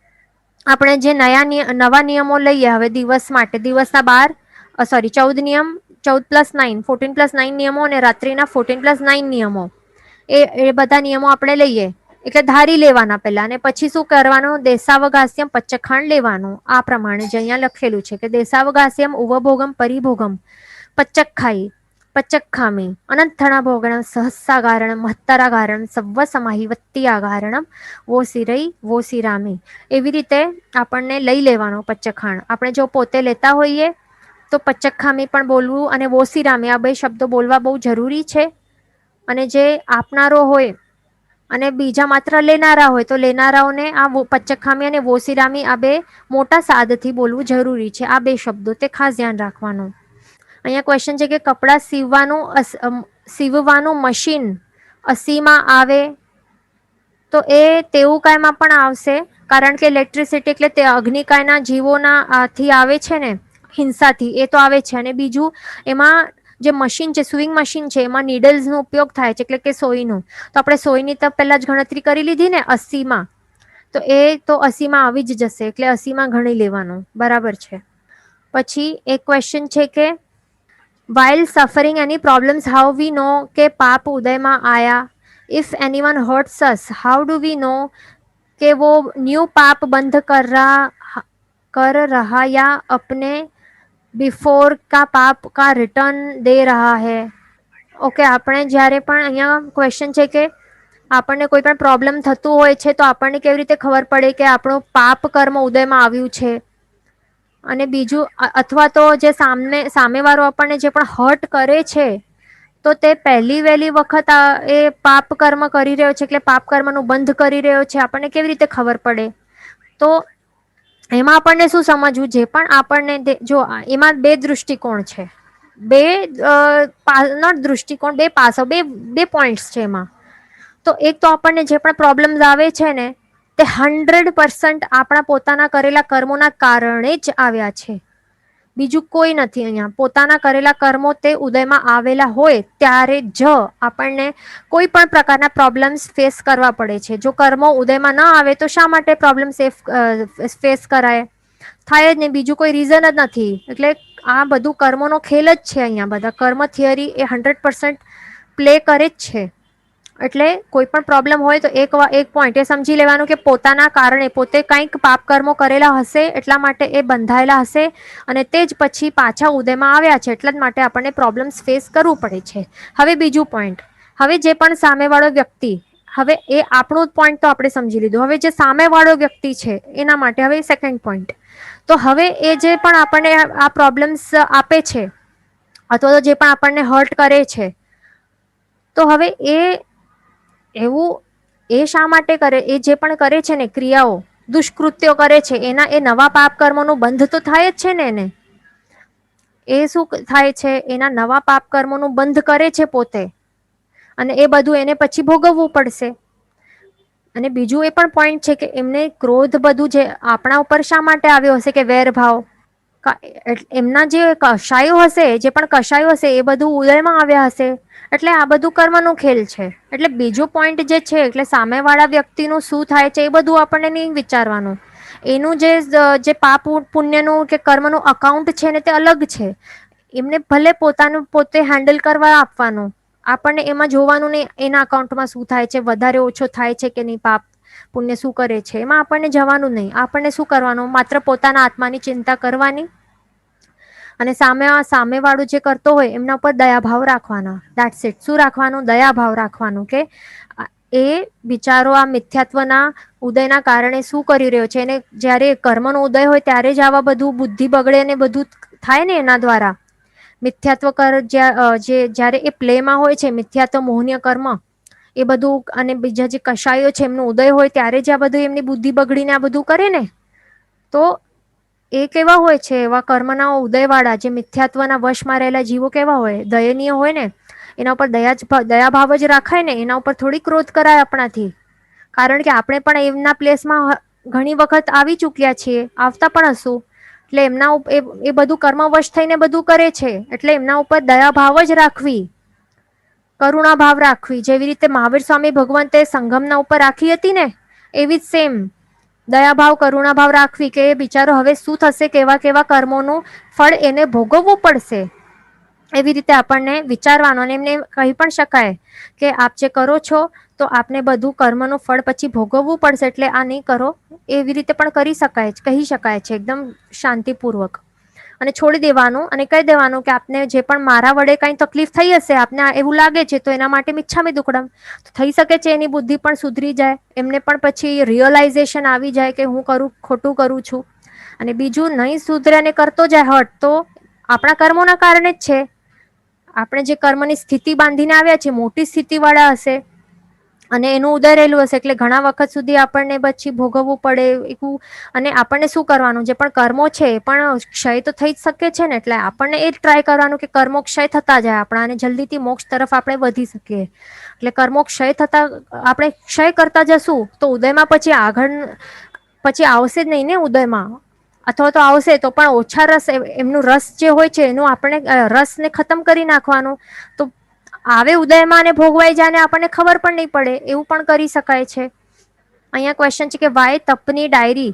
આપણે જે નવા નિયમો લઈએ હવે દિવસ માટે, દિવસના 14 નિયમ, 14+9, 14+9 નિયમો, અને રાત્રિના 14+9 નિયમો, એ બધા નિયમો આપણે લઈએ, એટલે ધારી લેવાના પહેલા. અને પછી શું કરવાનું? દેશાવગાસ્યમ પચ્ચખાંડ લેવાનું. આ પ્રમાણે જે અહીંયા લખેલું છે કે દેશાવગાસ્યમ ઉવભોગમ પરિભોગમ પચ્ચખાઈ પચ્ચખામી અનંતણા ભોગણમ સહસ્સાગારણમ મહત્તરાગારણમ સવ્વ સમાહિવત્તિયાગારણમ વો સિરામી. એવી રીતે આપણને લઈ લેવાનો પચ્ચખાંડ. આપણે જો પોતે લેતા હોઈએ તો પચ્ચખામી પણ બોલવું, અને વોસિરામી, આ 2 શબ્દો બોલવા બહુ જરૂરી છે. અને જે આપનારો હોય અને બીજા માત્ર લેનારા હોય, તો લેનારાઓને આ પચ્ચખામી અને વોસિરામી, આ 2 મોટા સાદથી બોલવું જરૂરી છે. આ 2 શબ્દો તે ખાસ ધ્યાન રાખવાનું. અહીંયા ક્વેશ્ચન છે કે કપડાં સીવવાનું મશીન 80માં આવે, તો એ તેવું કાયમાં પણ આવશે, કારણ કે ઇલેક્ટ્રિસિટી એટલે તે અગ્નિકાયના જીવોના આથી આવે છે ને, હિંસાથી, એ તો આવે છે. અને બીજું એમાં જે મશીન છે, સુઈંગ મશીન છે, એમાં નીડલ્સનો ઉપયોગ થાય છે, એટલે કે સોયનું. તો આપણે સોયની તો પહેલા જ ગણતરી કરી લીધી ને 80માં, તો એ તો 80માં આવી જ જશે, એટલે 80માં ગણી લેવાનું. બરાબર છે. પછી એક ક્વેશ્ચન છે કે while suffering any problems, how we know કે પાપ ઉદયમાં આયા? If anyone hurts us, how do we know कि वो न्यू पाप बंद कर रहा या अपने बिफोर का पाप का रिटर्न दे रहा है? ઓકે, આપણે જ્યારે પણ અહીંયા ક્વેશ્ચન છે કે આપણને કોઈ પણ પ્રોબ્લેમ થતું હોય છે તો આપણને કેવી રીતે ખબર પડે કે આપણું પાપ કર્મ ઉદયમાં આવ્યું છે? અને બીજું, અથવા તો જે સામેવાળો આપણને જે પણ હર્ટ કરે છે તો તે પહેલી વહેલી વખત એ પાપ કર્મ કરી રહ્યો છે, એટલે પાપ કર્મનું બંધ કરી રહ્યો છે, આપણને કેવી રીતે ખબર પડે? તો એમાં આપણને શું સમજવું, જે પણ આપણને જો એમાં બે દૃષ્ટિકોણ છે, બે નોટ દૃષ્ટિકોણ, બે પાસો, બે પોઈન્ટ્સ છે એમાં. તો એક તો આપણને જે પણ પ્રોબ્લેમ્સ આવે છે ને તે 100% આપણા પોતાના કરેલા કર્મોના કારણે જ આવ્યા છે, બીજું કોઈ નથી. અહીંયા પોતાના કરેલા કર્મો તે ઉદયમાં આવેલા હોય ત્યારે જ આપણને કોઈ પણ પ્રકારના પ્રોબ્લેમ્સ ફેસ કરવા પડે છે. જો કર્મો ઉદયમાં ન આવે તો શા માટે પ્રોબ્લેમ ફેસ કરાય? થાય જ નહીં, બીજું કોઈ રીઝન જ નથી. એટલે આ બધું કર્મોનો ખેલ જ છે. અહીંયા બધા કર્મ થિયરી એ 100% પ્લે કરે જ છે. એટલે કોઈ પણ પ્રોબ્લેમ હોય તો એક પોઈન્ટ એ સમજી લેવાનું કે પોતાના કારણે પોતે કંઈક પાપ કર્મો કરેલા હશે, એટલા માટે એ બંધાયેલા હશે અને તે જ પછી પાછા ઉદયમાં આવ્યા છે, એટલા જ માટે આપણને પ્રોબ્લેમ્સ ફેસ કરવું પડે છે. હવે બીજું પોઈન્ટ, હવે જે પણ સામેવાળો વ્યક્તિ, હવે એ આપણું પોઈન્ટ તો આપણે સમજી લીધું. હવે જે સામેવાળો વ્યક્તિ છે એના માટે હવે સેકન્ડ પોઈન્ટ. તો હવે એ જે પણ આપણને આ પ્રોબ્લેમ્સ આપે છે અથવા તો જે પણ આપણને હર્ટ કરે છે, તો હવે એવું એ શા માટે કરે? એ જે પણ કરે છે ને ક્રિયાઓ, દુષ્કૃત્યો કરે છે, એના એ નવા પાપ કર્મોનું બંધ તો થાય જ છે ને. એને એ શું થાય છે? એના નવા પાપ કર્મોનું બંધ કરે છે પોતે, અને એ બધું એને પછી ભોગવવું પડશે. અને બીજું એ પણ પોઈન્ટ છે કે એમને ક્રોધ બધું જે આપણા ઉપર શા માટે આવ્યો હશે? કે વેરભાવ, એમના જે કષાયો હશે, જે પણ કષાયો હશે એ બધું ઉદયમાં આવ્યા હશે, એટલે આ બધું કર્મનો ખેલ છે. એટલે બીજો પોઈન્ટ જે છે, એટલે સામેવાળા વ્યક્તિનું શું થાય છે એ બધું આપણને નહીં વિચારવાનું. એનું જે પાપ પુણ્યનું કે કર્મનું અકાઉન્ટ છે ને તે અલગ છે. એમને ભલે પોતાનું પોતે હેન્ડલ કરવા આપવાનું, આપણને એમાં જોવાનું નહીં એના અકાઉન્ટમાં શું થાય છે, વધારે ઓછો થાય છે કે નહીં, પાપ પુણ્ય શું કરે છે એમાં આપણને જવાનું નહીં. આપણને શું કરવાનું? માત્ર પોતાના આત્માની ચિંતા કરવાની અને સામેવાળું જે કરતો હોય એમના ઉપર દયાભાવ રાખવાના. That's it. શું રાખવાનું? દયાભાવ રાખવાનું કે એ બિચારો આ મિથ્યાત્વના ઉદયના કારણે શું કરી રહ્યો છે. એને જ્યારે કર્મનો ઉદય હોય ત્યારે જ આવા બધું બુદ્ધિ બગડે ને બધું થાય ને એના દ્વારા. મિથ્યાત્વ જ્યારે એ પ્લેમાં હોય છે, મિથ્યાત્વ મોહનીય કર્મ એ બધું, અને બીજા જે કષાયો છે એમનો ઉદય હોય ત્યારે જ આ બધું એમની બુદ્ધિ બગડીને આ બધું કરે ને, તો એ કેવા હોય છે? એવા કર્મના ઉદયવાળા જે મિથ્યાત્વના વશમાં રહેલા જીવો કેવા હોય? દયનીય હોય ને. એના ઉપર દયાભાવ જ રાખાય ને, એના ઉપર થોડી ક્રોધ કરાય આપણાથી. કારણ કે આપણે પણ એમના પ્લેસમાં ઘણી વખત આવી ચૂક્યા છીએ, આવતા પણ હશું. એટલે એ બધું કર્મવશ થઈને બધું કરે છે, એટલે એમના ઉપર દયાભાવ જ રાખવી, કરુણા ભાવ રાખવી. જેવી રીતે મહાવીર સ્વામી ભગવાન તે સંગમના ઉપર રાખી હતી ને, એવી જ સેમ દયાભાવ કરુણા ભાવ રાખવી કે બિચારો હવે શું થશે, કેવા કેવા કર્મોનું ફળ એને ભોગવવું પડશે. એવી રીતે આપણને વિચારવાનું. અને એમને કહી પણ શકાય કે આપ જે કરો છો તો આપને બધું કર્મનું ફળ પછી ભોગવવું પડશે, એટલે આ નહીં કરો. એવી રીતે પણ કરી શકાય, કહી શકાય છે એકદમ શાંતિપૂર્વક. અને છોડી દેવાનું અને કહી દેવાનું કે આપને જે પણ મારા વડે કંઈ તકલીફ થઈ હશે, આપને એવું લાગે છે, તો એના માટે મિચ્છામી દુક્કડમ. થઈ શકે છે એની બુદ્ધિ પણ સુધરી જાય, એમને પણ પછી રિયલાઇઝેશન આવી જાય કે હું ખોટું કરું છું. અને બીજું, નહીં સુધરે અને કરતો જાય હટ, તો આપણા કર્મોના કારણે જ છે. આપણે જે કર્મની સ્થિતિ બાંધીને આવ્યા છે, મોટી સ્થિતિ વાળા હશે અને એનું ઉદય રહેલું હશે, એટલે ઘણા વખત સુધી આપણને પછી ભોગવવું પડે એવું. અને આપણને શું કરવાનું? જે પણ કર્મો છે એ પણ ક્ષય તો થઈ જ શકે છે ને, એટલે આપણને એ જ ટ્રાય કરવાનું કે કર્મો ક્ષય થતા જાય આપણા, અને જલ્દીથી મોક્ષ તરફ આપણે વધી શકીએ. એટલે કર્મો ક્ષય થતા આપણે ક્ષય કરતા જશું તો ઉદયમાં પછી આવશે જ નહીં ને ઉદયમાં. અથવા તો આવશે તો પણ ઓછા રસ, એમનું રસ જે હોય છે એનું આપણે રસને ખતમ કરી નાખવાનું. તો આવે ઉદયમાં અને ભોગવાઈ જાય ને આપણને ખબર પણ નહીં પડે, એવું પણ કરી શકાય છે. અહીંયા ક્વેશ્ચન છે કે વાય તપની ડાયરી.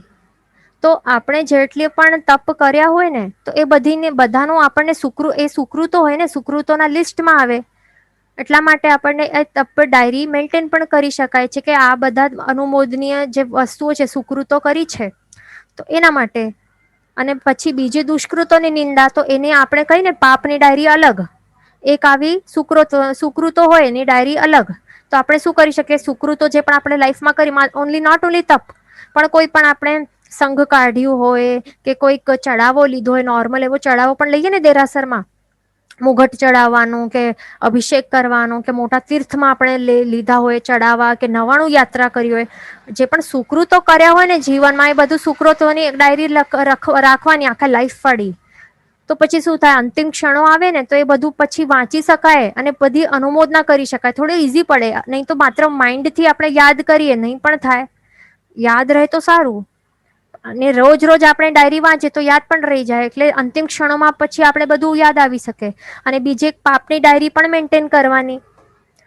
તો આપણે જેટલી પણ તપ કર્યા હોય ને તો એ બધાનું આપણને એ સુકૃતો હોય ને, સુકૃતોના લિસ્ટમાં આવે. એટલા માટે આપણને તપ ડાયરી મેન્ટેન પણ કરી શકાય છે કે આ બધા અનુમોદનીય જે વસ્તુઓ છે, સુકૃતો કરી છે, તો એના માટે. અને પછી બીજી દુષ્કૃતોની નિંદા, તો એને આપણે કહીને પાપની ડાયરી અલગ, એક આવી સુકૃતો હોય એની ડાયરી અલગ. તો આપણે શું કરી શકીએ, સુકૃતો જે પણ આપણે લાઈફમાં કરી, નોટ ઓનલી તપ, પણ કોઈ પણ આપણે સંઘ કાઢ્યું હોય કે કોઈક ચડાવો લીધો હોય, નોર્મલ એવો ચડાવો પણ લઈએ ને દેરાસરમાં, મુગટ ચડાવવાનું કે અભિષેક કરવાનો કે મોટા તીર્થમાં આપણે લીધા હોય ચડાવવા, કે નવાણું યાત્રા કરી હોય, જે પણ સુકૃતો કર્યા હોય ને જીવનમાં, એ બધું સુકૃતોની એક ડાયરી રાખવાની આખા લાઈફ વાળી. તો પછી શું થાય, અંતિમ ક્ષણો આવે ને તો એ બધું પછી વાંચી શકાય અને બધી અનુમોદના કરી શકાય, થોડું ઈઝી પડે. નહીં તો માત્ર માઇન્ડ થી આપણે યાદ કરીએ નહીં પણ થાય, યાદ રહે તો સારું. અને રોજ રોજ આપણે ડાયરી વાંચીએ તો યાદ પણ રહી જાય, એટલે અંતિમ ક્ષણોમાં પછી આપણે બધું યાદ આવી શકે. અને બીજી એક પાપની ડાયરી પણ મેન્ટેન કરવાની.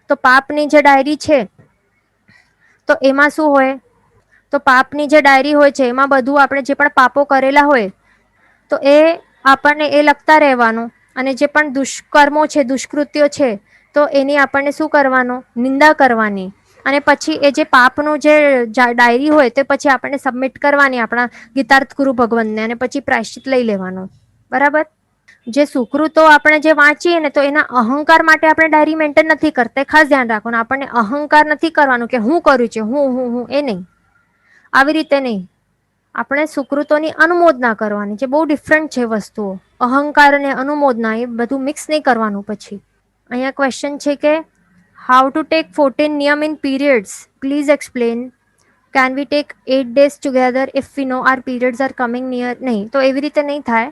તો પાપની જે ડાયરી છે તો એમાં શું હોય, તો પાપની જે ડાયરી હોય છે એમાં બધું આપણે જે પણ પાપો કરેલા હોય તો એ આપણને એ લખતા રહેવાનું. અને જે પણ દુષ્કર્મો છે, દુષ્કૃત્યો છે, તો એની આપણને શું કરવાનું, નિંદા કરવાની. અને પછી એ જે પાપનું જે ડાયરી હોય તે પછી આપણને સબમિટ કરવાની આપણા ગીતાર્થ ગુરુ ભગવંતને, અને પછી પ્રાયશ્ચિત લઈ લેવાનું. બરાબર. જે સુકૃતો આપણે જે વાંચીએ ને, તો એના અહંકાર માટે આપણે ડાયરી મેન્ટેન નથી કરતા, ખાસ ધ્યાન રાખવાનું. આપણને અહંકાર નથી કરવાનું કે હું કરું છું, હું એ નહીં, આવી રીતે નહીં. આપણે સુકૃતોની અનુમોદના કરવાની છે, બહુ ડિફરન્ટ છે વસ્તુઓ. અહંકાર અને અનુમોદના એ બધું મિક્સ નહીં કરવાનું. પછી અહીંયા ક્વેશ્ચન છે કે હાઉ ટુ ટેક 14 નિયમ in periods, please explain. Can we take 8 days together if we know are periods are coming near? નહીં, તો એવી રીતે નહીં થાય.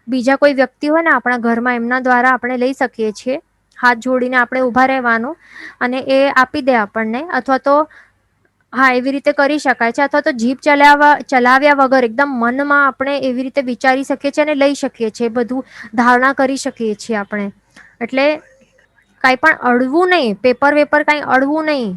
બીજા કોઈ વ્યક્તિ હોય ને આપણા ઘરમાં, એમના દ્વારા આપણે લઈ શકીએ છીએ. હાથ જોડીને આપણે ઊભા રહેવાનું અને એ આપી દે આપણને, અથવા તો હા એવી રીતે કરી શકાય છે. અથવા તો જીભ ચલાવ્યા વગર એકદમ મનમાં આપણે એવી રીતે વિચારી શકીએ છીએ અને લઈ શકીએ છીએ, બધું ધારણા કરી શકીએ છીએ આપણે. એટલે કાંઈ પણ અડવું નહીં, પેપર વેપર કાંઈ અડવું નહીં,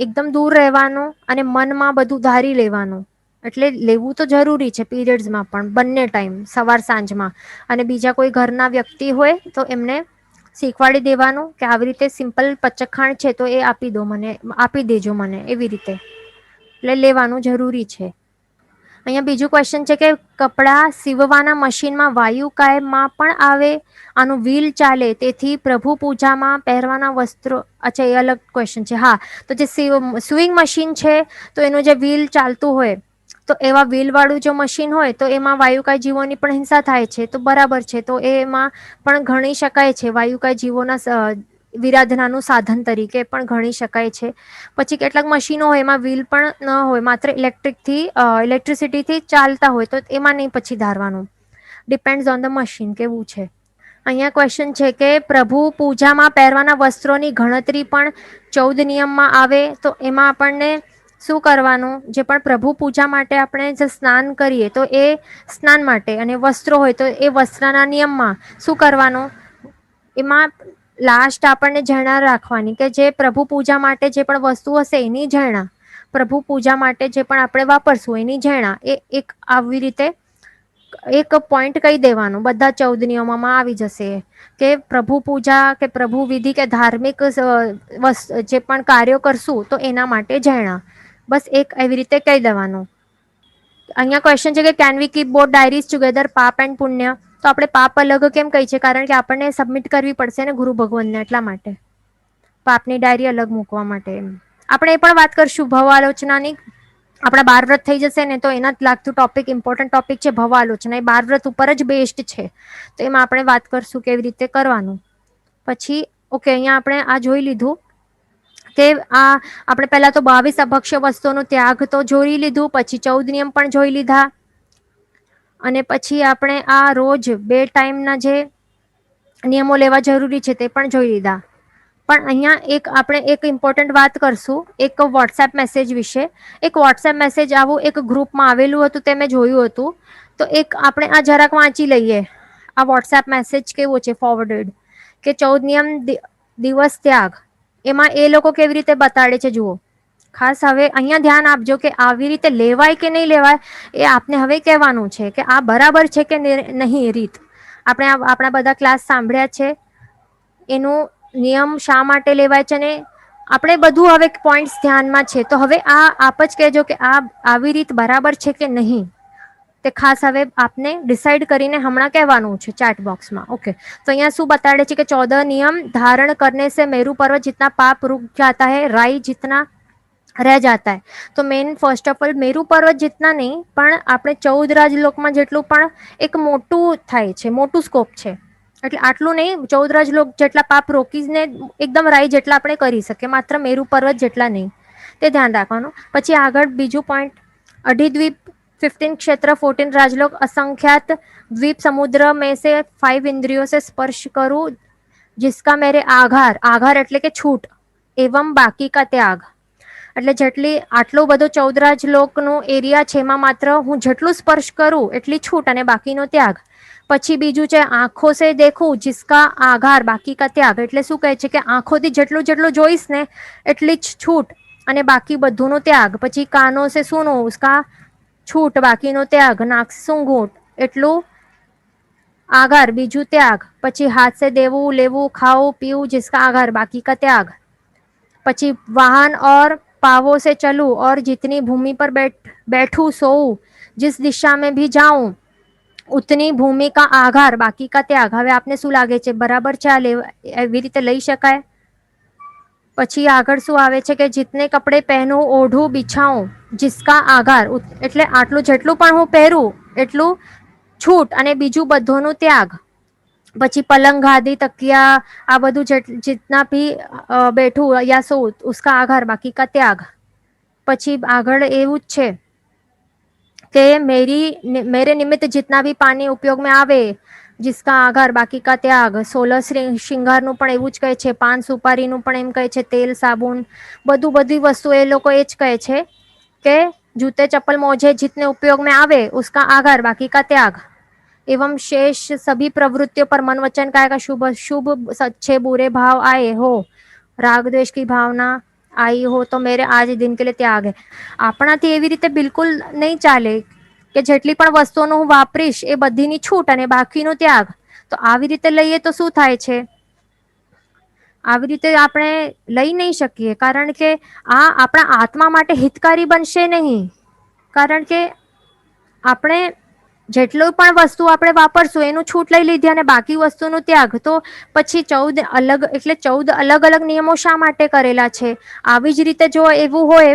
એકદમ દૂર રહેવાનું અને મનમાં બધું ધારી લેવાનું. એટલે લેવું તો જરૂરી છે પીરિયડ્સમાં પણ, બંને ટાઈમ, સવાર સાંજમાં. અને બીજા કોઈ ઘરના વ્યક્તિ હોય તો એમને શીખવાડી દેવાનું કે આવી રીતે સિમ્પલ પચખાણ છે તો એ આપી દો મને, આપી દેજો મને, એવી રીતે. એટલે લેવાનું જરૂરી છે. અહીંયા બીજું ક્વેશ્ચન છે કે કપડાં સીવવાના મશીનમાં વાયુ કાયમાં પણ આવે, આનું વ્હીલ ચાલે, તેથી પ્રભુ પૂજામાં પહેરવાના વસ્ત્રો. અચ્છા, એ અલગ ક્વેશ્ચન છે. હા, તો જે સ્વિંગ મશીન છે તો એનું જે વ્હીલ ચાલતું હોય, તો એવા વ્હીલ વાળું જો મશીન હોય તો એમાં વાયુકાય જીવોની પણ હિંસા થાય છે, તો બરાબર છે. તો એમાં પણ ગણી શકાય છે, વાયુકાય જીવોના વિરાધનાનું સાધન તરીકે પણ ગણી શકાય છે. પછી કેટલાક મશીનો હોય એમાં વ્હીલ પણ ન હોય, માત્ર ઇલેક્ટ્રિસિટીથી ચાલતા હોય, તો એમાં નહીં પછી ધારવાનું. ડિપેન્ડ્સ ઓન ધ મશીન કેવું છે. અહીંયા ક્વેશ્ચન છે કે પ્રભુ પૂજામાં પહેરવાના વસ્ત્રોની ગણતરી પણ 14 નિયમમાં આવે, તો એમાં આપણને શું કરવાનું, જે પણ પ્રભુ પૂજા માટે આપણે જે સ્નાન કરીએ તો એ સ્નાન માટે, અને વસ્ત્રો હોય તો એ વસ્ત્રના નિયમમાં શું કરવાનું, એમાં લાસ્ટ આપણને જણા રાખવાની કે જે પ્રભુ પૂજા માટે જે પણ વસ્તુ હશે એની જણા, પ્રભુ પૂજા માટે જે પણ આપણે વાપરશું એની જણા, એ એક આવી રીતે એક પોઈન્ટ કહી દેવાનું. બધા 14 નિયમોમાં આવી જશે કે પ્રભુ પૂજા કે પ્રભુ વિધિ કે ધાર્મિક જે પણ કાર્યો કરશું તો એના માટે જણા, બસ એક એવી રીતે કહી દેવાનું. અહીંયા ક્વેશ્ચન છે કે can we keep both diaries together, પાપ એન્ડ પુણ્ય? તો આપણે પાપ અલગ કેમ કહી છે, કારણ કે આપણને સબમિટ કરવી પડશે ને ગુરુ ભગવાનને, એટલા માટે પાપની ડાયરી અલગ મૂકવા માટે. આપણે એ પણ વાત કરશું ભવ આલોચનાની. આપણા 12 વ્રત થઈ જશે ને તો એના જ લાગતું ટોપિક, ઇમ્પોર્ટન્ટ ટોપિક છે ભવ આલોચના. એ 12 વ્રત ઉપર જ બેસ્ડ છે, તો એમાં આપણે વાત કરશું કેવી રીતે કરવાનું. પછી ઓકે, અહીંયા આપણે આ જોઈ લીધું કે આ આપણે પહેલા તો 22 અભક્ષ્ય વસ્તુઓનો ત્યાગ તો જોઈ લીધું, પછી 14 નિયમ પણ જોઈ લીધા, અને પછી આપણે આ રોજ 2 ટાઈમના જે નિયમો લેવા જરૂરી છે તે પણ જોઈ લીધા. પણ અહીંયા આપણે એક ઇમ્પોર્ટન્ટ વાત કરશું, એક વોટ્સએપ મેસેજ વિશે. એક વોટ્સએપ મેસેજ આવું એક ગ્રુપમાં આવેલું હતું, તે મેં જોયું હતું. તો એક આપણે આ જરાક વાંચી લઈએ. આ વોટ્સએપ મેસેજ કેવો છે ફોરવર્ડેડ, કે 14 નિયમ દિવસ ત્યાગ. એમાં એ લોકો કેવી રીતે બતાડે છે જુઓ. ખાસ હવે અહીંયા ધ્યાન આપજો કે આવી રીતે લેવાય કે નહીં લેવાય એ આપને હવે કહેવાનું છે, કે આ બરાબર છે કે નહીં રીત. આપણે આપણા બધા ક્લાસ સાંભળ્યા છે, એનું નિયમ શા માટે લેવાય છે ને આપણે બધું હવે પોઈન્ટ્સ ધ્યાનમાં છે. તો હવે આ આપ જ કહેજો કે આ આવી રીત બરાબર છે કે નહીં, તે ખાસ હવે આપને ડિસાइड કરીને હમણાં કહેવાનું છે ચैट बॉक्स में. ओके, तो यहाँ શું બતાડે છે કે 14 નિયમ ધારણ करने से मेरू पर्वत जितना पाप रुक जाता है, राई जितना रह जाता है. तो main first of all Meru पर्वत जितना નહીં, પણ આપણે 14 રાજલોકમાં જેટલું પણ એક મોટું થાય છે, મોટું સ્કોપ છે. એટલે આટલું નહીં, 14 રાજલોક જેટલા પાપ રોકીને એકદમ રાઈ જેટલા આપણે કરી શકીએ, માત્ર મેરુ પર્વત જેટલા નહીં, તે ધ્યાન રાખવાનું. પછી આગળ બીજું પોઈન્ટ, અઢિદ્વીપ 15 क्षेत्र 14 राजलोक असंख्यात द्वीप समुद्र में से 5 इंद्रियों से स्पर्श करूं जिसका मेरे आघार એટલે કે છૂટ, એવं બાકી કા ત્યાગ. એટલે જેટલી આટલો બધો 14 રાજલોકનો એરિયા છે, એમાં માત્ર હું જેટલું સ્પર્શ કરું એટલી છૂટ અને બાકીનો ત્યાગ. પછી બીજું છે આંખો સે દેખું जिसका आघार बाकी का त्याग. એટલે શું કહે છે કે આંખોથી જેટલું જોઈશ ને એટલી જ છૂટ અને બાકી બધુંનો ત્યાગ. પછી કાનો સે સુનો उसका છૂટ બાકીનો ત્યાગ. નાક સૂંઘું એટલું આઘાર બીજું ત્યાગ. પછી હાથ સે દેવું લેવું ખાવું પીવું जिसका आघार बाकी का त्याग. પછી વાહન और पावों से चलूं और जितनी भूमि पर बैठूं सोऊं जिस दिशा में भी जाऊं उतनी भूमि का आघार बाकी का त्याग. હવે આપને શું લાગે છે બરાબર છે આ એવી રીતે લઈ શકાય? પછી આગળ શું આવે છે કે जितने कपड़े पहनूं ओढ़ूं बिछाऊं जिसका आघार. એટલે આટલું જેટલું પણ હું પહેરું એટલું છૂટ અને બીજું બધોનું ત્યાગ. પછી પલંગ ગાદી તકિયા આ બધું जितना भी बैठूं या सो उसका आघार बाकी का त्याग. પછી આગળ એવું જ છે कि मेरे निमित्त जितना भी पानी उपयोग में आवे जिसका आघार बाकी का त्याग. 16 શ્રૃંગારનું પણ એવું જ કહે છે, પાન સુપારીનું પણ એમ કહે છે, તેલ સાબુન બધી વસ્તુ એ લોકો એ જ કહે છે કે जूते चप्पल मोजे जितने उपयोग में आवे उसका आघार बाकी का त्याग. एवं शेष सभी प्रवृत्तियों पर मन वचन काया का शुभ अच्छे बुरे भाव आए हो, राग द्वेष की भावना आई हो तो मेरे आज दिन के लिए त्याग है. આપણાથી એવી રીતે બિલકુલ નહીં ચાલે કે જેટલી પણ વસ્તુઓનો હું વાપરીશ એ બધીની છૂટ અને બાકીનો ત્યાગ. તો આવી રીતે લઈએ તો શું થાય છે? આવી રીતે આપણે લઈ નહીં શકીએ, કારણ કે આ આપણા આત્મા માટે હિતકારી બનશે નહીં. કારણ કે આપણે જેટલું પણ વસ્તુ આપણે વાપરશું એનું છૂટ લઈ લીધી અને બાકી વસ્તુનું ત્યાગ. તો પછી 14 અલગ એટલે 14 અલગ અલગ નિયમો શા માટે કરેલા છે? આવી જ રીતે જો એવું હોય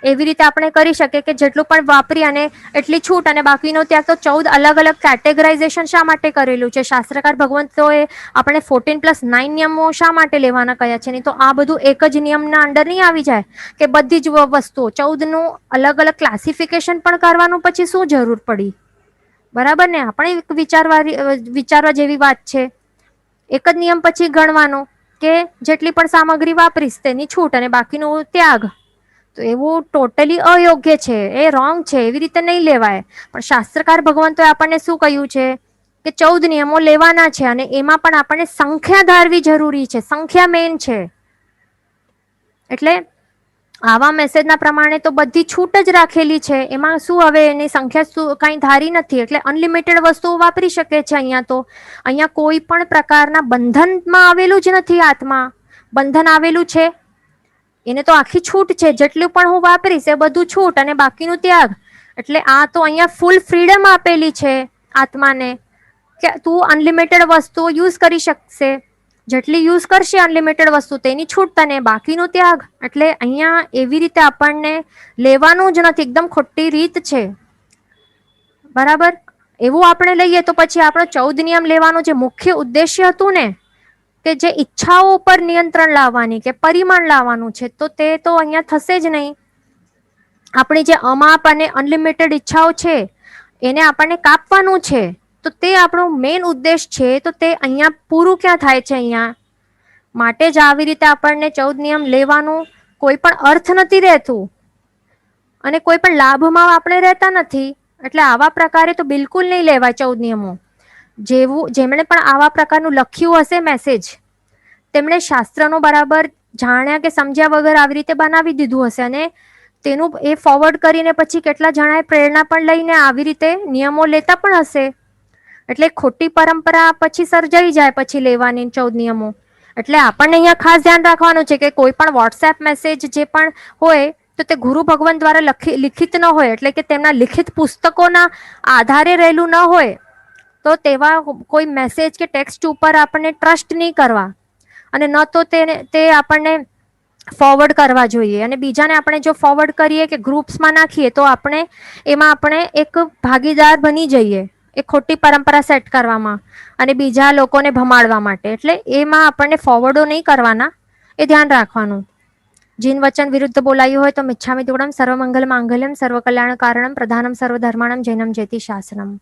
એવી રીતે આપણે કરી શકીએ કે જેટલું પણ વાપરી અને એટલી છૂટ અને બાકીનો ત્યાગ. તો 14 અલગ અલગ કેટેગરાઇઝેશન શા માટે કરેલું છે? શાસ્ત્રકાર ભગવંતોએ આપણે 14+9 નિયમો શા માટે લેવાના કયા છે? નહીં તો આ બધું એક જ નિયમના અંડર નહીં આવી જાય કે બધી જ વસ્તુઓ 14નું અલગ અલગ ક્લાસિફિકેશન પણ કરવાનું પછી શું જરૂર પડી? બરાબર ને? આપણે વિચારવા જેવી વાત છે. એક જ નિયમ પછી ગણવાનો કે જેટલી પણ સામગ્રી વાપરીશ તેની છૂટ અને બાકીનો ત્યાગ. તો એવું ટોટલી અયોગ્ય છે, એ રોંગ છે, એવી રીતે નહીં લેવાય. પણ શાસ્ત્રકાર ભગવંતોએ આપણને શું કહ્યું છે કે 14 નિયમો લેવાના છે અને એમાં પણ આપણને સંખ્યા ધારવી જરૂરી છે. સંખ્યા મેન છે. એટલે આવા મેસેજના પ્રમાણે તો બધી છૂટ જ રાખેલી છે. એમાં શું હવે એની સંખ્યા કઈ ધારી નથી. એટલે અનલિમિટેડ વસ્તુઓ વાપરી શકે છે. અહીંયા કોઈ પણ પ્રકારના બંધનમાં આવેલું જ નથી. આત્મા બંધન આવેલું છે એને તો આખી છૂટ છે. જેટલું પણ હું વાપરીશ એ બધું છૂટ અને બાકીનું ત્યાગ. એટલે આ તો અહીંયા ફૂલ ફ્રીડમ આપેલી છે આત્માને કે તું અનલિમિટેડ વસ્તુઓ યુઝ કરી શકશે. જેટલી યુઝ કરશે અનલિમિટેડ વસ્તુ તેની છૂટ તને, બાકીનો ત્યાગ. એટલે અહીંયા એવી રીતે આપણને લેવાનું જ નથી. એકદમ ખોટી રીત છે. બરાબર? એવું આપણે લઈએ તો પછી આપણો 14 નિયમ લેવાનો જે મુખ્ય ઉદ્દેશ્ય હતું ને કે જે ઈચ્છાઓ પર નિયંત્રણ લાવવાની કે પરિમાણ લાવવાનું છે, તો તે તો અહીંયા થશે જ નહીં. આપણી જે અમાપ અને અનલિમિટેડ ઈચ્છાઓ છે એને આપણને કાપવાનું છે. તો તે આપણો મેઇન ઉદ્દેશ છે. તો તે અહીંયા પૂરું ક્યાં થાય છે? અહીંયા માટે જ આવી રીતે આપણને 14 નિયમ લેવાનું કોઈ પણ અર્થ નથી રહેતું અને કોઈ પણ લાભમાં આપણે રહેતા નથી. એટલે આવા પ્રકારે તો બિલકુલ નહીં લેવાય 14 નિયમો. જેમણે પણ આવા પ્રકારનું લખ્યું હશે મેસેજ, તેમણે શાસ્ત્રનો બરાબર જાણ્યા કે સમજ્યા વગર આવી રીતે બનાવી દીધું હશે અને તેનું એ ફોરવર્ડ કરીને પછી કેટલા જણાએ પ્રેરણા પણ લઈને આવી રીતે નિયમો લેતા પણ હશે. એટલે ખોટી પરંપરા પછી સર્જાઈ જાય પછી લેવાની 14 નિયમો. એટલે આપણને અહીંયા ખાસ ધ્યાન રાખવાનું છે કે કોઈ પણ વોટ્સએપ મેસેજ જે પણ હોય તો તે ગુરુ ભગવાન દ્વારા લિખિત ન હોય, એટલે કે તેમના લિખિત પુસ્તકોના આધારે રહેલું ન હોય તો તેવા કોઈ મેસેજ કે ટેક્સ્ટ ઉપર આપણને ટ્રસ્ટ નહીં કરવા અને ન તો તે આપણને ફોરવર્ડ કરવા જોઈએ. અને બીજાને આપણે જો ફોરવર્ડ કરીએ કે ગ્રુપ્સમાં નાખીએ તો એમાં આપણે એક ભાગીદાર બની જઈએ એ ખોટી પરંપરા સેટ કરવામાં અને બીજા લોકોને ભમાડવા માટે. એટલે એમાં આપણને ફોરવર્ડો નહીં કરવાના, એ ધ્યાન રાખવાનું. જીન વચન વિરુદ્ધ બોલાયું હોય તો મિચ્છામિ દુક્કડમ. સર્વમંગલ માંગલ્યમ સર્વ કલ્યાણ કારણમ પ્રધાનમ સર્વ ધર્માણમ જૈનમ જેતિ શાસનમ.